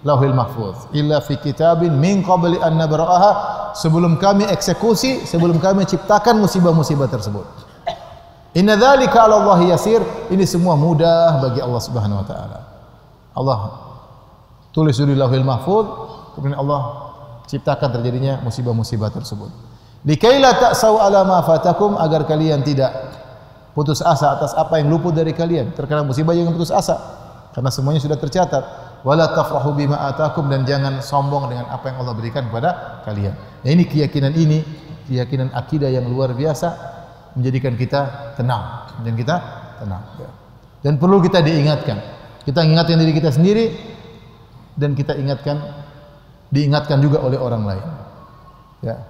Lauhil Mahfuz. Illa fi kitabin min qabli an nabra'aha, sebelum kami eksekusi, sebelum kami ciptakan musibah-musibah tersebut. Inna dzalika 'ala Allah yasir. Ini semua mudah bagi Allah Subhanahu wa taala. Allah tulis di Lauhil Mahfuz, kemudian Allah ciptakan terjadinya musibah-musibah tersebut. Likaila ta'sau 'ala ma fatakum, agar kalian tidak putus asa atas apa yang luput dari kalian. Terkena musibah jangan putus asa, karena semuanya sudah tercatat. Wala tafrahu bima atakum, dan jangan sombong dengan apa yang Allah berikan kepada kalian. Nah, ini keyakinan akidah yang luar biasa, menjadikan kita tenang, dan kita tenang. Dan perlu kita diingatkan. Kita ingatkan diri kita sendiri, dan kita diingatkan juga oleh orang lain. Ya.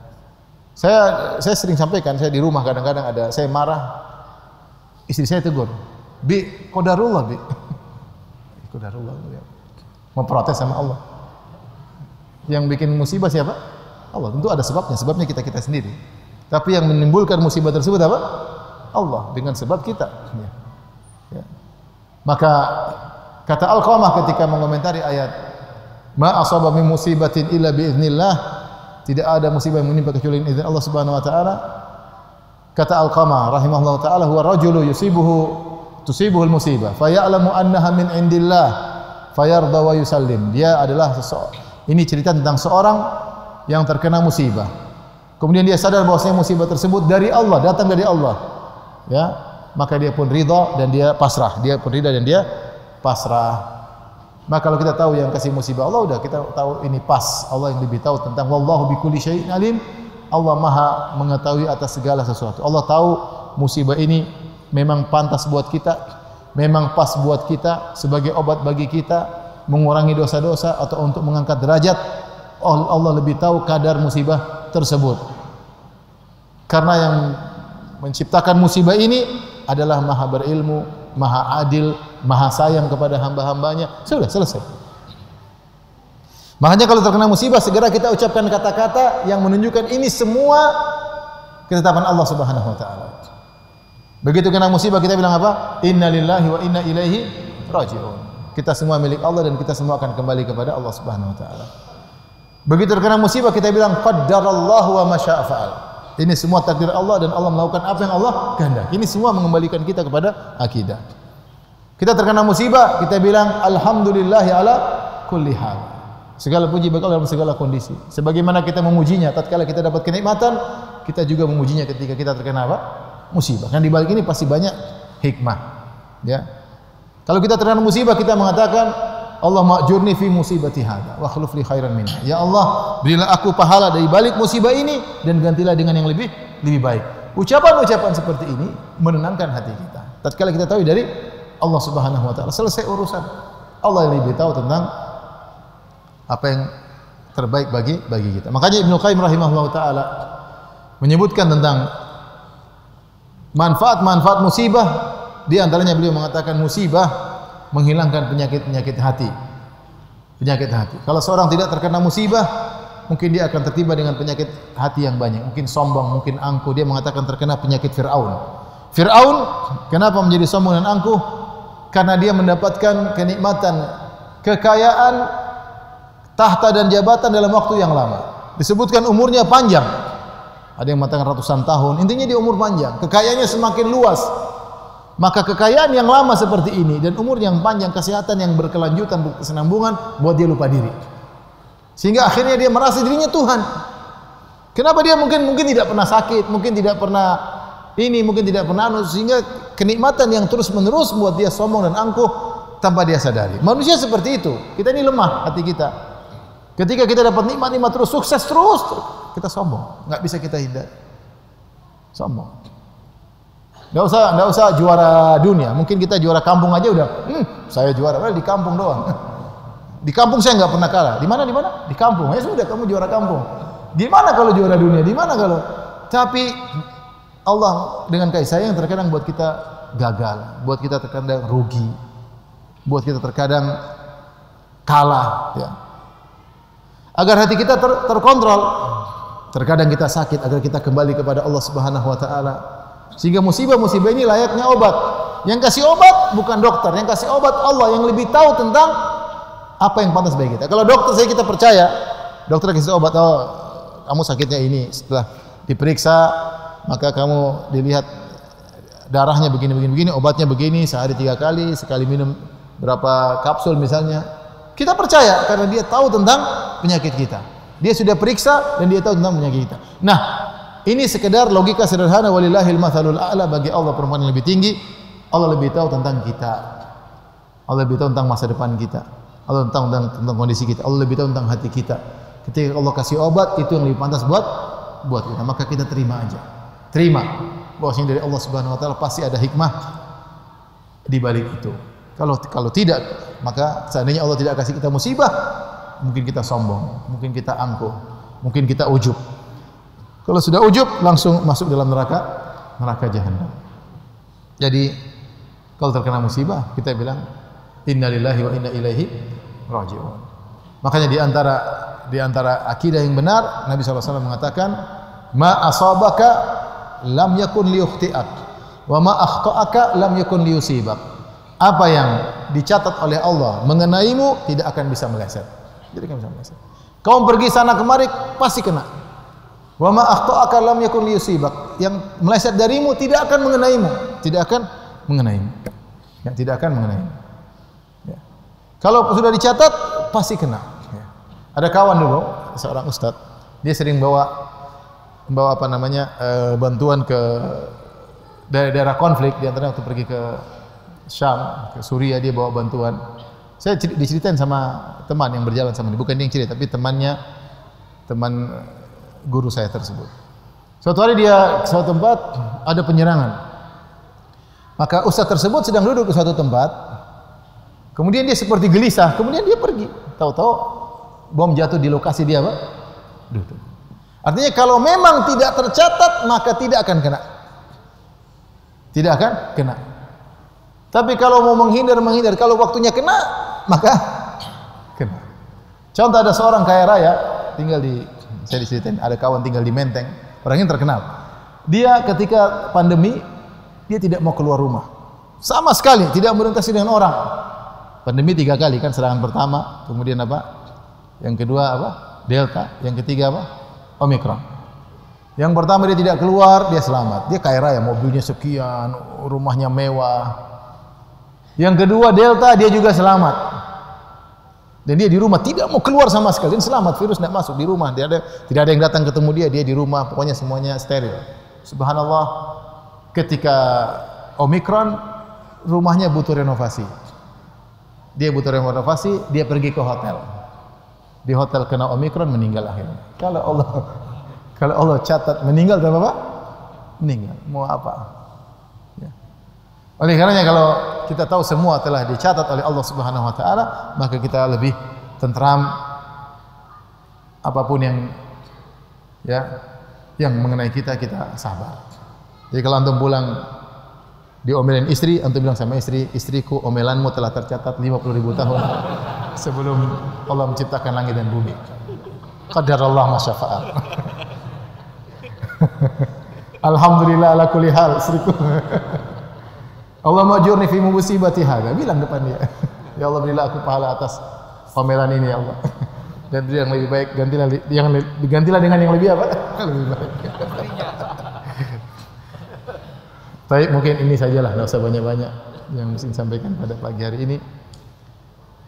Saya sering sampaikan, saya di rumah kadang-kadang saya marah, istri saya tegur, "Bi, qadarullah, Bi." Qadarullah. Ya. Memprotes sama Allah. Yang bikin musibah siapa? Allah. Tentu ada sebabnya kita sendiri. Tapi yang menimbulkan musibah tersebut apa? Allah, dengan sebab kita. Ya. Ya. Maka kata Alqamah ketika mengomentari ayat ma asaba min musibatin illa biiznillah, tidak ada musibah yang menimpa kecuali dengan izin Allah Subhanahu wa taala. Kata Alqamah rahimahullahu taala, huwa rajulu tusibuhul musibah fa ya'lamu annaha min indillah fayarda wa yusallim. Dia adalah ini cerita tentang seorang yang terkena musibah. Kemudian dia sadar bahwasanya musibah tersebut dari Allah, datang dari Allah. Ya, maka dia pun ridha dan dia pasrah. Dia pun ridha dan dia pasrah. Maka kalau kita tahu yang kasih musibah Allah, udah kita tahu ini pas. Allah yang lebih tahu tentang wallahu bikulli syai'in alim. Allah Maha mengetahui atas segala sesuatu. Allah tahu musibah ini memang pantas buat kita, memang pas buat kita sebagai obat bagi kita, mengurangi dosa-dosa atau untuk mengangkat derajat. Allah lebih tahu kadar musibah tersebut. Karena yang menciptakan musibah ini adalah Maha berilmu, Maha adil, Maha sayang kepada hamba-hambanya. Sudah selesai. Makanya kalau terkena musibah, segera kita ucapkan kata-kata yang menunjukkan ini semua ketetapan Allah Subhanahu wa taala. Begitu kena musibah kita bilang apa? Inna lillahi wa inna ilaihi raji'un. Kita semua milik Allah dan kita semua akan kembali kepada Allah Subhanahu wa taala. Begitu terkena musibah kita bilang qaddarallahu wa ma syaa fa'al. Ini semua takdir Allah dan Allah melakukan apa yang Allah kehendaki. Ini semua mengembalikan kita kepada akidah. Kita terkena musibah, kita bilang alhamdulillahi ala kulli hal. Segala puji bagi Allah dalam segala kondisi. Sebagaimana kita memujinya tatkala kita dapat kenikmatan, kita juga memujinya ketika kita terkena apa? Musibah. Kan di balik ini pasti banyak hikmah. Ya. Kalau kita terkena musibah kita mengatakan Allah ma'jurni fi musibati hadza wa akhlif li khairan minha. Ya Allah, berilah aku pahala dari balik musibah ini dan gantilah dengan yang lebih baik. Ucapan-ucapan seperti ini menenangkan hati kita. Tatkala kita tahu dari Allah Subhanahu wa taala, selesai urusan. Allah yang lebih tahu tentang apa yang terbaik bagi kita. Makanya Ibnu Qayyim rahimahullahu taala menyebutkan tentang manfaat-manfaat musibah. Di antaranya beliau mengatakan musibah menghilangkan penyakit hati. Penyakit hati. Kalau seorang tidak terkena musibah, mungkin dia akan tertimpa dengan penyakit hati yang banyak. Mungkin sombong, mungkin angkuh. Dia mengatakan terkena penyakit Fir'aun. Fir'aun kenapa menjadi sombong dan angkuh? Karena dia mendapatkan kenikmatan, kekayaan, tahta dan jabatan dalam waktu yang lama. Disebutkan umurnya panjang. Ada yang mengatakan ratusan tahun. Intinya dia umur panjang. Kekayaannya semakin luas. Maka kekayaan yang lama seperti ini dan umur yang panjang, kesehatan yang berkelanjutan, berkesinambungan, buat dia lupa diri. Sehingga akhirnya dia merasa dirinya Tuhan. Kenapa dia mungkin tidak pernah sakit, mungkin tidak pernah ini, mungkin tidak pernah sehingga kenikmatan yang terus-menerus buat dia sombong dan angkuh tanpa dia sadari. Manusia seperti itu. Kita ini lemah hati kita. Ketika kita dapat nikmat-nikmat terus, sukses terus, kita sombong. Enggak bisa kita hindari. Sombong. Enggak usah juara dunia. Mungkin kita juara kampung aja udah, saya juara. Di kampung doang. Di kampung saya enggak pernah kalah. Di mana? Di kampung. Ya sudah, kamu juara kampung. Di mana kalau juara dunia? Di mana kalau? Tapi Allah dengan kasih sayang terkadang buat kita gagal, buat kita terkadang rugi, buat kita terkadang kalah. Ya. Agar hati kita terkontrol, Terkadang kita sakit agar kita kembali kepada Allah Subhanahu wa taala. Sehingga musibah-musibah ini layaknya obat. Yang kasih obat bukan dokter, yang kasih obat Allah yang lebih tahu tentang apa yang pantas bagi kita. Kalau dokter saya kita percaya, dokter kasih obat, oh kamu sakitnya ini, setelah diperiksa maka kamu dilihat darahnya begini, obatnya begini, sehari 3 kali, sekali minum berapa kapsul misalnya. Kita percaya karena dia tahu tentang penyakit kita. Dia sudah periksa dan dia tahu tentang penyakit kita. Nah, ini sekedar logika sederhana, walillahil mathalul a'la, bagi Allah perempuan yang lebih tinggi. Allah lebih tahu tentang kita. Allah lebih tahu tentang masa depan kita. Allah tahu tentang kondisi kita. Allah lebih tahu tentang hati kita. Ketika Allah kasih obat, itu yang lebih pantas buat kita. Maka kita terima aja. Terima bahwasanya dari Allah Subhanahu wa taala pasti ada hikmah di balik itu. Kalau tidak, maka seandainya Allah tidak kasih kita musibah, mungkin kita sombong, mungkin kita angkuh, mungkin kita ujub. Kalau sudah ujub, langsung masuk dalam neraka jahanam. Jadi kalau terkena musibah, kita bilang innalillahi wa inna ilaihi raji'un. Makanya di antara akidah yang benar, Nabi SAW mengatakan, ma asabaka lam yakun liyukhti'ak wa ma akhta'aka lam yakun liyusibak. Apa yang dicatat oleh Allah mengenaimu tidak akan bisa meleset. Jadi kan bisa meleset. Kamu pergi sana kemari pasti kena. Wa ma akhta'aka lam yakun liyusibak. Yang meleset darimu tidak akan mengenaimu, tidak akan mengenaimu. Ya, tidak akan mengenaimu. Ya. Kalau sudah dicatat pasti kena. Ya. Ada kawan dulu, seorang ustaz, dia sering bawa apa namanya bantuan ke daerah konflik, di antaranya waktu pergi ke Syam, ke Suriah, dia bawa bantuan. Saya diceritain sama teman yang berjalan sama dia, bukan dia yang cerita, tapi teman guru saya tersebut. Suatu hari dia ke suatu tempat ada penyerangan. Maka ustaz tersebut sedang duduk di suatu tempat. Kemudian dia seperti gelisah, kemudian dia pergi. Tahu-tahu bom jatuh di lokasi dia, Pak. Duduk. Artinya kalau memang tidak tercatat maka tidak akan kena. Tidak akan kena. Tapi kalau mau menghindar, kalau waktunya kena, maka kena. Contoh ada seorang kaya raya tinggal saya diceritain, ada kawan tinggal di Menteng, orangnya terkenal. Dia ketika pandemi, dia tidak mau keluar rumah. Sama sekali tidak berinteraksi dengan orang. Pandemi 3 kali kan, serangan pertama, kemudian apa? Yang kedua apa? Delta, yang ketiga apa? Omikron. Yang pertama dia tidak keluar, dia selamat. Dia kaya raya, mobilnya sekian, rumahnya mewah. Yang kedua Delta, dia juga selamat. Dan dia di rumah tidak mau keluar sama sekali, dan selamat, virus tidak masuk di rumah. Tidak ada yang datang ketemu dia di rumah, pokoknya semuanya steril. Subhanallah. Ketika Omikron, rumahnya butuh renovasi. Dia butuh renovasi, dia pergi ke hotel. Di hotel kena Omikron, meninggal akhirnya. Kalau Allah catat meninggal, tak apa-apa? Meninggal. Mau apa? Ya. Oleh karenanya kalau kita tahu semua telah dicatat oleh Allah Subhanahu wa taala, maka kita lebih tentram apapun yang mengenai kita sabar. Jadi kalau antum pulang diomelin istri, antum bilang sama istri, istriku omelanmu telah tercatat 50.000 tahun sebelum Allah menciptakan langit dan bumi. Qadarallah ma syafa'al. Alhamdulillah ala kulli hal, istriku. Allah majurni fi musibati hadza, bilang depan dia. Ya Allah, berilah aku pahala atas omelan ini ya Allah. Dan yang lebih baik digantilah dengan yang lebih apa? Lebih baik. Baik, mungkin ini sajalah, tidak usah banyak-banyak yang mesti disampaikan pada pagi hari ini.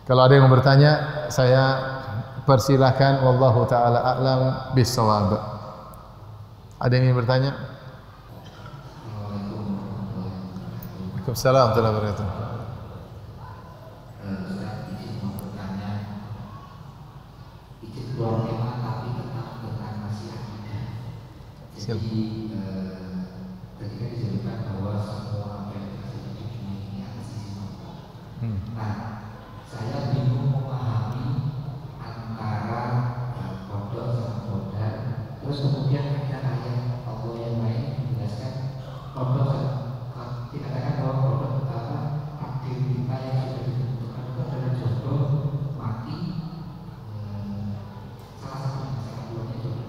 Kalau ada yang mau bertanya, saya persilahkan. Wallahu ta'ala a'lam bis-shawab. Ada yang ingin bertanya? Waalaikumsalam warahmatullahi wabarakatuh. Silakan.
Ketika disebutkan bahwa semua apa yang terjadi di dunia ini ada sisi normal. Nah, saya bingung memahami antara kodok sama kodar. Terus kemudian ada ayat Allah yang lain menjelaskan kodok, dikatakan bahwa kodok pertama takdir kita yang sudah ditentukan itu adalah jodoh mati. Salah satunya, salah duanya jodoh.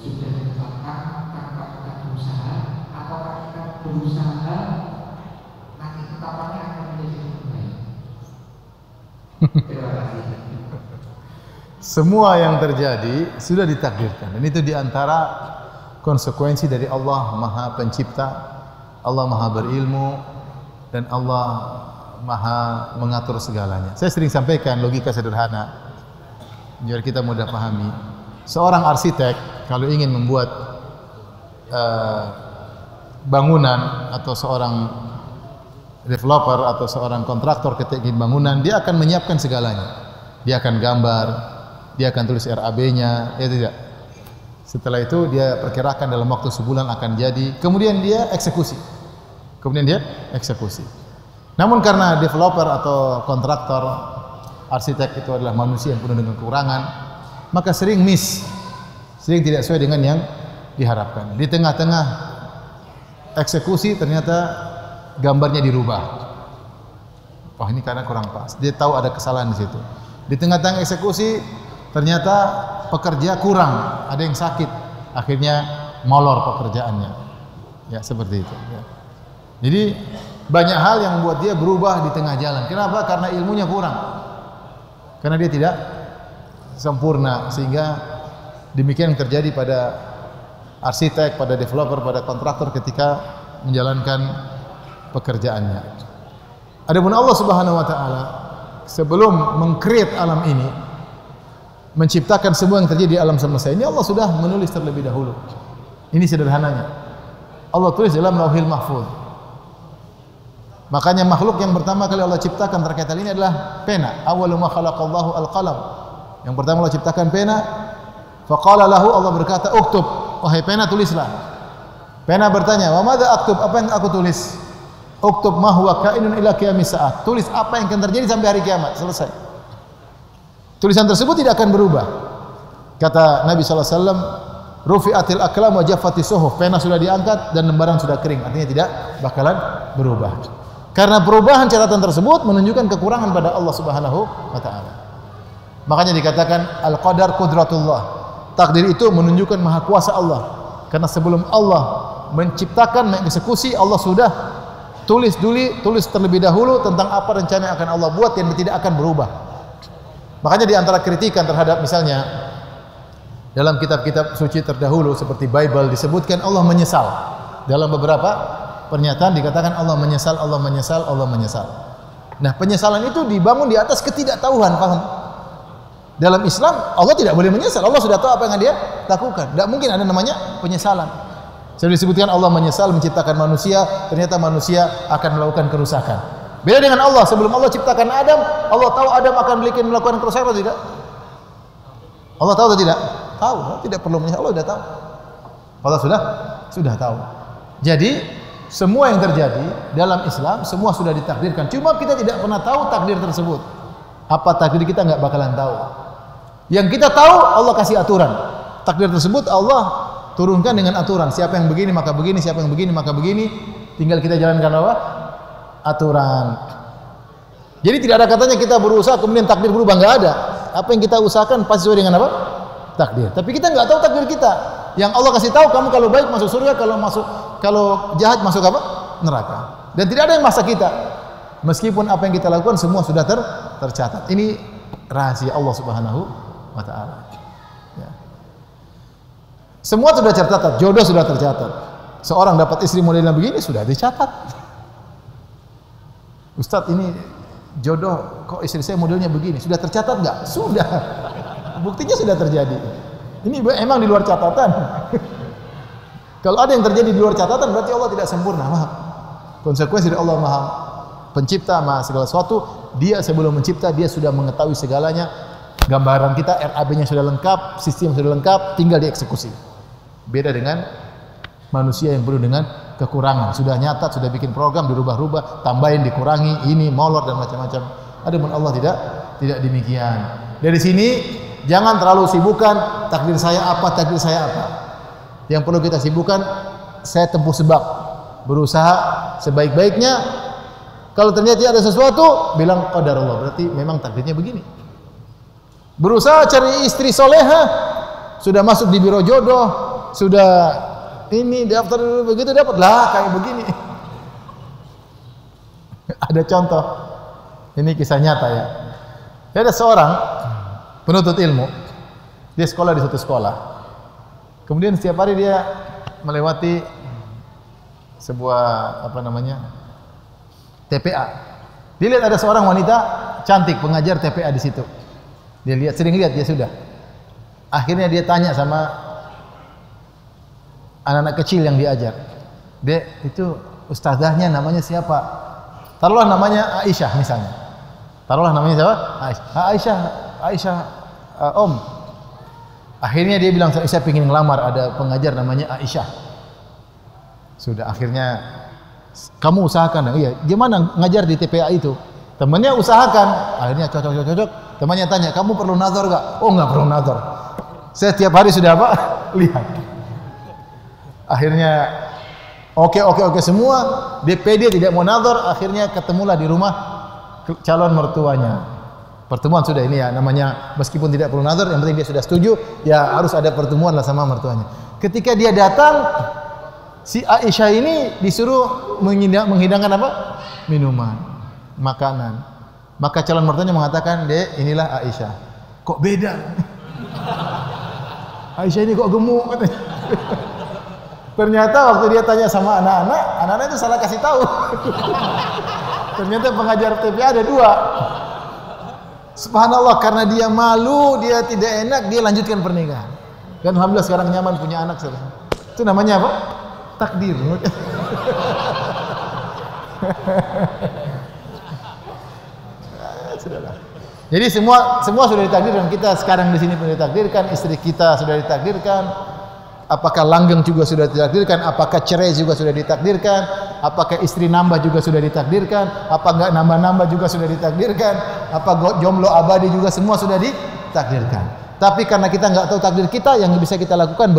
sudah ditetapkan tanpa kita berusaha, apakah kita berusaha nanti tetapannya akan menjadi lebih baik? Terima kasih.
Semua yang terjadi sudah ditakdirkan, dan itu diantara konsekuensi dari Allah Maha Pencipta, Allah Maha Berilmu, dan Allah Maha mengatur segalanya. Saya sering sampaikan logika sederhana biar kita mudah pahami. Seorang arsitek kalau ingin membuat bangunan, atau seorang developer atau seorang kontraktor ketika ingin bangunan, dia akan menyiapkan segalanya. Dia akan gambar, dia akan tulis RAB-nya, ya tidak. Setelah itu dia perkirakan dalam waktu sebulan akan jadi, kemudian dia eksekusi. Namun karena developer atau kontraktor, arsitek itu adalah manusia yang penuh dengan kekurangan, maka sering tidak sesuai dengan yang diharapkan. Di tengah-tengah eksekusi ternyata gambarnya dirubah. Wah, ini karena kurang pas. Dia tahu ada kesalahan di situ. Di tengah-tengah eksekusi ternyata pekerja kurang, ada yang sakit, akhirnya molor pekerjaannya. Ya, seperti itu. Ya. Jadi banyak hal yang membuat dia berubah di tengah jalan. Kenapa? Karena ilmunya kurang. Karena dia tidak sempurna, sehingga demikian yang terjadi pada arsitek, pada developer, pada kontraktor ketika menjalankan pekerjaannya. Adapun Allah Subhanahu wa taala sebelum meng-create alam ini, menciptakan semua yang terjadi di alam semesta ini, Allah sudah menulis terlebih dahulu. Ini sederhananya. Allah tulis dalam Lauhil Mahfuz. Makanya makhluk yang pertama kali Allah ciptakan terkait hal ini adalah pena. Awwalu ma khalaqallahu al-qalam. Yang pertama Allah ciptakan pena. Faqala lahu, Allah berkata, "Uktub." Wahai pena, tulislah. Pena bertanya, "Wa madza aktub?" Apa yang aku tulis? "Uktub ma huwa kainun ila qiyamis saat." Tulis apa yang akan terjadi sampai hari kiamat. Selesai. Tulisan tersebut tidak akan berubah. Kata Nabi sallallahu alaihi wasallam, "Rufi'atil aqlam wa jaffatis suhuf." Pena sudah diangkat dan lembaran sudah kering. Artinya tidak bakalan berubah. Karena perubahan catatan tersebut menunjukkan kekurangan pada Allah Subhanahu wa taala. Makanya dikatakan al-qadar qudratullah. Takdir itu menunjukkan maha kuasa Allah. Karena sebelum Allah menciptakan, mengeksekusi, Allah sudah tulis terlebih dahulu tentang apa rencana yang akan Allah buat yang tidak akan berubah. Makanya di antara kritikan terhadap misalnya dalam kitab-kitab suci terdahulu seperti Bible disebutkan Allah menyesal. Dalam beberapa pernyataan dikatakan Allah menyesal. Nah, penyesalan itu dibangun di atas ketidaktahuan, paham? Dalam Islam Allah tidak boleh menyesal. Allah sudah tahu apa yang dia lakukan. Tidak mungkin ada namanya penyesalan. Sudah disebutkan Allah menyesal menciptakan manusia, ternyata manusia akan melakukan kerusakan. Beda dengan Allah, sebelum Allah ciptakan Adam, Allah tahu Adam akan melakukan kerusakan atau tidak? Allah tahu atau tidak? Tahu, tidak perlu menyesal, Allah sudah tahu. Allah sudah tahu. Jadi semua yang terjadi dalam Islam semua sudah ditakdirkan. Cuma kita tidak pernah tahu takdir tersebut. Apa takdir kita nggak bakalan tahu. Yang kita tahu Allah kasih aturan. Takdir tersebut Allah turunkan dengan aturan. Siapa yang begini maka begini, siapa yang begini maka begini. Tinggal kita jalankan apa? Aturan. Jadi tidak ada katanya kita berusaha kemudian takdir berubah, nggak ada. Apa yang kita usahakan pasti sesuai dengan apa? Takdir. Tapi kita nggak tahu takdir kita. Yang Allah kasih tahu, kamu kalau baik masuk surga, kalau jahat masuk apa? Neraka. Dan tidak ada yang maksa kita. Meskipun apa yang kita lakukan semua sudah tercatat. Ini rahasia Allah Subhanahu wa taala. Ya. Semua sudah tercatat, jodoh sudah tercatat. Seorang dapat istri modelnya begini sudah dicatat. Ustadz, ini jodoh kok istri saya modelnya begini, sudah tercatat enggak? Sudah. Buktinya sudah terjadi. Ini emang di luar catatan. Kalau ada yang terjadi di luar catatan berarti Allah tidak sempurna. Maaf. Konsekuensi dari Allah Maha Pencipta, Maha segala sesuatu. Dia sebelum mencipta dia sudah mengetahui segalanya. Gambaran kita RAB-nya sudah lengkap, sistem sudah lengkap, tinggal dieksekusi. Beda dengan manusia yang penuh dengan kekurangan. Sudah nyata, sudah bikin program dirubah-rubah, tambahin, dikurangi, ini molor dan macam-macam. Adapun Allah tidak demikian. Dari sini jangan terlalu sibukkan takdir saya apa. Yang perlu kita sibukkan, saya tempuh sebab, berusaha sebaik-baiknya. Kalau ternyata ada sesuatu, bilang qadar Allah, berarti memang takdirnya begini. Berusaha cari istri soleha, sudah masuk di biro jodoh, sudah ini daftar dulu, begitu dapat lah kayak begini. Ada contoh, ini kisah nyata ya. Ada seorang penuntut ilmu, dia sekolah di suatu sekolah. Kemudian setiap hari dia melewati sebuah TPA. Dia lihat ada seorang wanita cantik pengajar TPA di situ. Dia lihat, sering lihat dia sudah. Akhirnya dia tanya sama anak-anak kecil yang diajar. Dek, itu ustazahnya namanya siapa? Taruhlah namanya Aisyah misalnya. Taruhlah namanya siapa? Aisyah, Om. Akhirnya dia bilang, saya ingin ngelamar, ada pengajar namanya Aisyah. Sudah, akhirnya kamu usahakan. Iya, gimana ngajar di TPA itu? Temannya usahakan. Akhirnya cocok. Temannya tanya, kamu perlu nazar enggak? Oh, enggak perlu nazar. Saya tiap hari sudah lihat. Akhirnya oke semua. Dia pede tidak mau nazar. Akhirnya ketemulah di rumah calon mertuanya. Pertemuan sudah ini ya, namanya meskipun tidak perlu nazar, yang penting dia sudah setuju, ya harus ada pertemuan lah sama mertuanya. Ketika dia datang, si Aisyah ini disuruh menghidangkan apa? Minuman, makanan. Maka calon mertuanya mengatakan, "Dek, inilah Aisyah." Kok beda? Aisyah ini kok gemuk katanya. Ternyata waktu dia tanya sama anak-anak itu salah kasih tahu. Ternyata pengajar TPA ada 2. Subhanallah, karena dia malu, dia tidak enak, dia lanjutkan pernikahan. Dan alhamdulillah sekarang nyaman punya anak. Itu namanya apa? Takdir. Sudahlah. Jadi semua sudah ditakdirkan. Kita sekarang di sini pun ditakdirkan, istri kita sudah ditakdirkan. Apakah langgeng juga sudah ditakdirkan? Apakah cerai juga sudah ditakdirkan? Apakah istri nambah juga sudah ditakdirkan? Apa enggak nambah-nambah juga sudah ditakdirkan? Apa jomblo abadi juga semua sudah ditakdirkan. Tapi karena kita enggak tahu takdir kita, yang bisa kita lakukan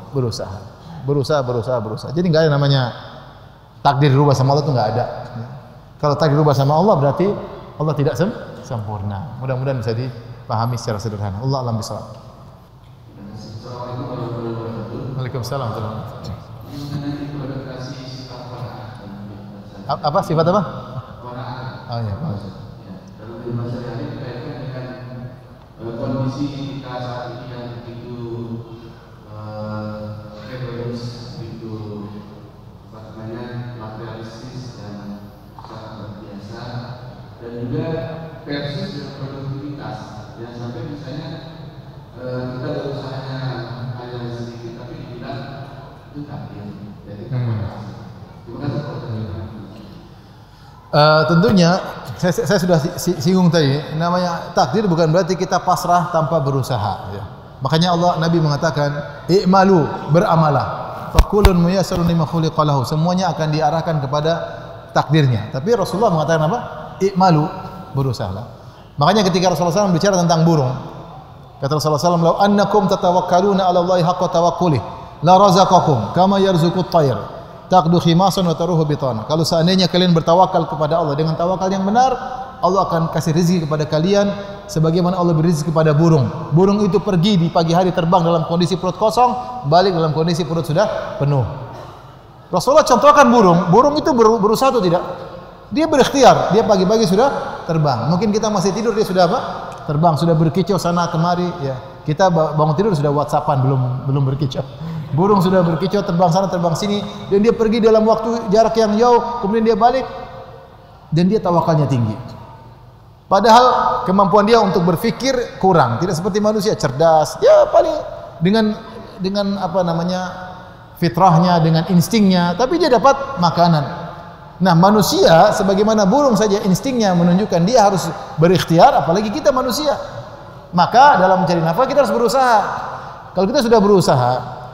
berusaha. Jadi enggak ada namanya takdir dirubah sama Allah, itu enggak ada. Kalau takdir dirubah sama Allah berarti Allah tidak sempurna. Mudah-mudahan bisa dipahami secara sederhana. Allah alam bisawab. Waalaikumsalam. Apa sifat apa? Oh ya.
Kalau di masa hari dikaitkan dengan kondisi kita saat ini yang begitu hedonis, begitu materialistis dan sangat luar biasa, dan juga versus dengan produktivitas yang sampai misalnya kita berusahanya hanya sedikit tapi dibilang itu takdir dari
tentunya saya sudah singgung tadi, namanya takdir bukan berarti kita pasrah tanpa berusaha ya. Makanya Nabi mengatakan i'malu, beramalah, fakullun muyassarun lima khuliqa lahu, semuanya akan diarahkan kepada takdirnya. Tapi Rasulullah mengatakan apa? I'malu, berusahalah. Makanya ketika Rasulullah SAW bicara tentang burung, kata Rasulullah SAW, "Lau annakum tatawakkaluna 'ala Allahi haqqa tawakkulih, la razaqakum kama yarzuqut tayr, taqdu khimasan wa taruhu bitana." Kalau seandainya kalian bertawakal kepada Allah dengan tawakal yang benar, Allah akan kasih rezeki kepada kalian sebagaimana Allah beri rezeki kepada burung. Burung itu pergi di pagi hari terbang dalam kondisi perut kosong, balik dalam kondisi perut sudah penuh. Rasulullah contohkan burung itu berusaha atau tidak? Dia berikhtiar, dia pagi-pagi sudah terbang. Mungkin kita masih tidur, dia sudah apa? Terbang, sudah berkicau sana kemari ya. Kita bangun tidur sudah WhatsAppan, belum berkicau. Burung sudah berkicau terbang sana terbang sini, dan dia pergi dalam waktu jarak yang jauh, kemudian dia balik dan dia tawakalnya tinggi. Padahal kemampuan dia untuk berpikir kurang, tidak seperti manusia cerdas. Ya paling dengan apa namanya? Fitrahnya, dengan instingnya, tapi dia dapat makanan. Nah, manusia sebagaimana burung saja instingnya menunjukkan dia harus berikhtiar, apalagi kita manusia. Maka dalam mencari nafkah kita harus berusaha. Kalau kita sudah berusaha,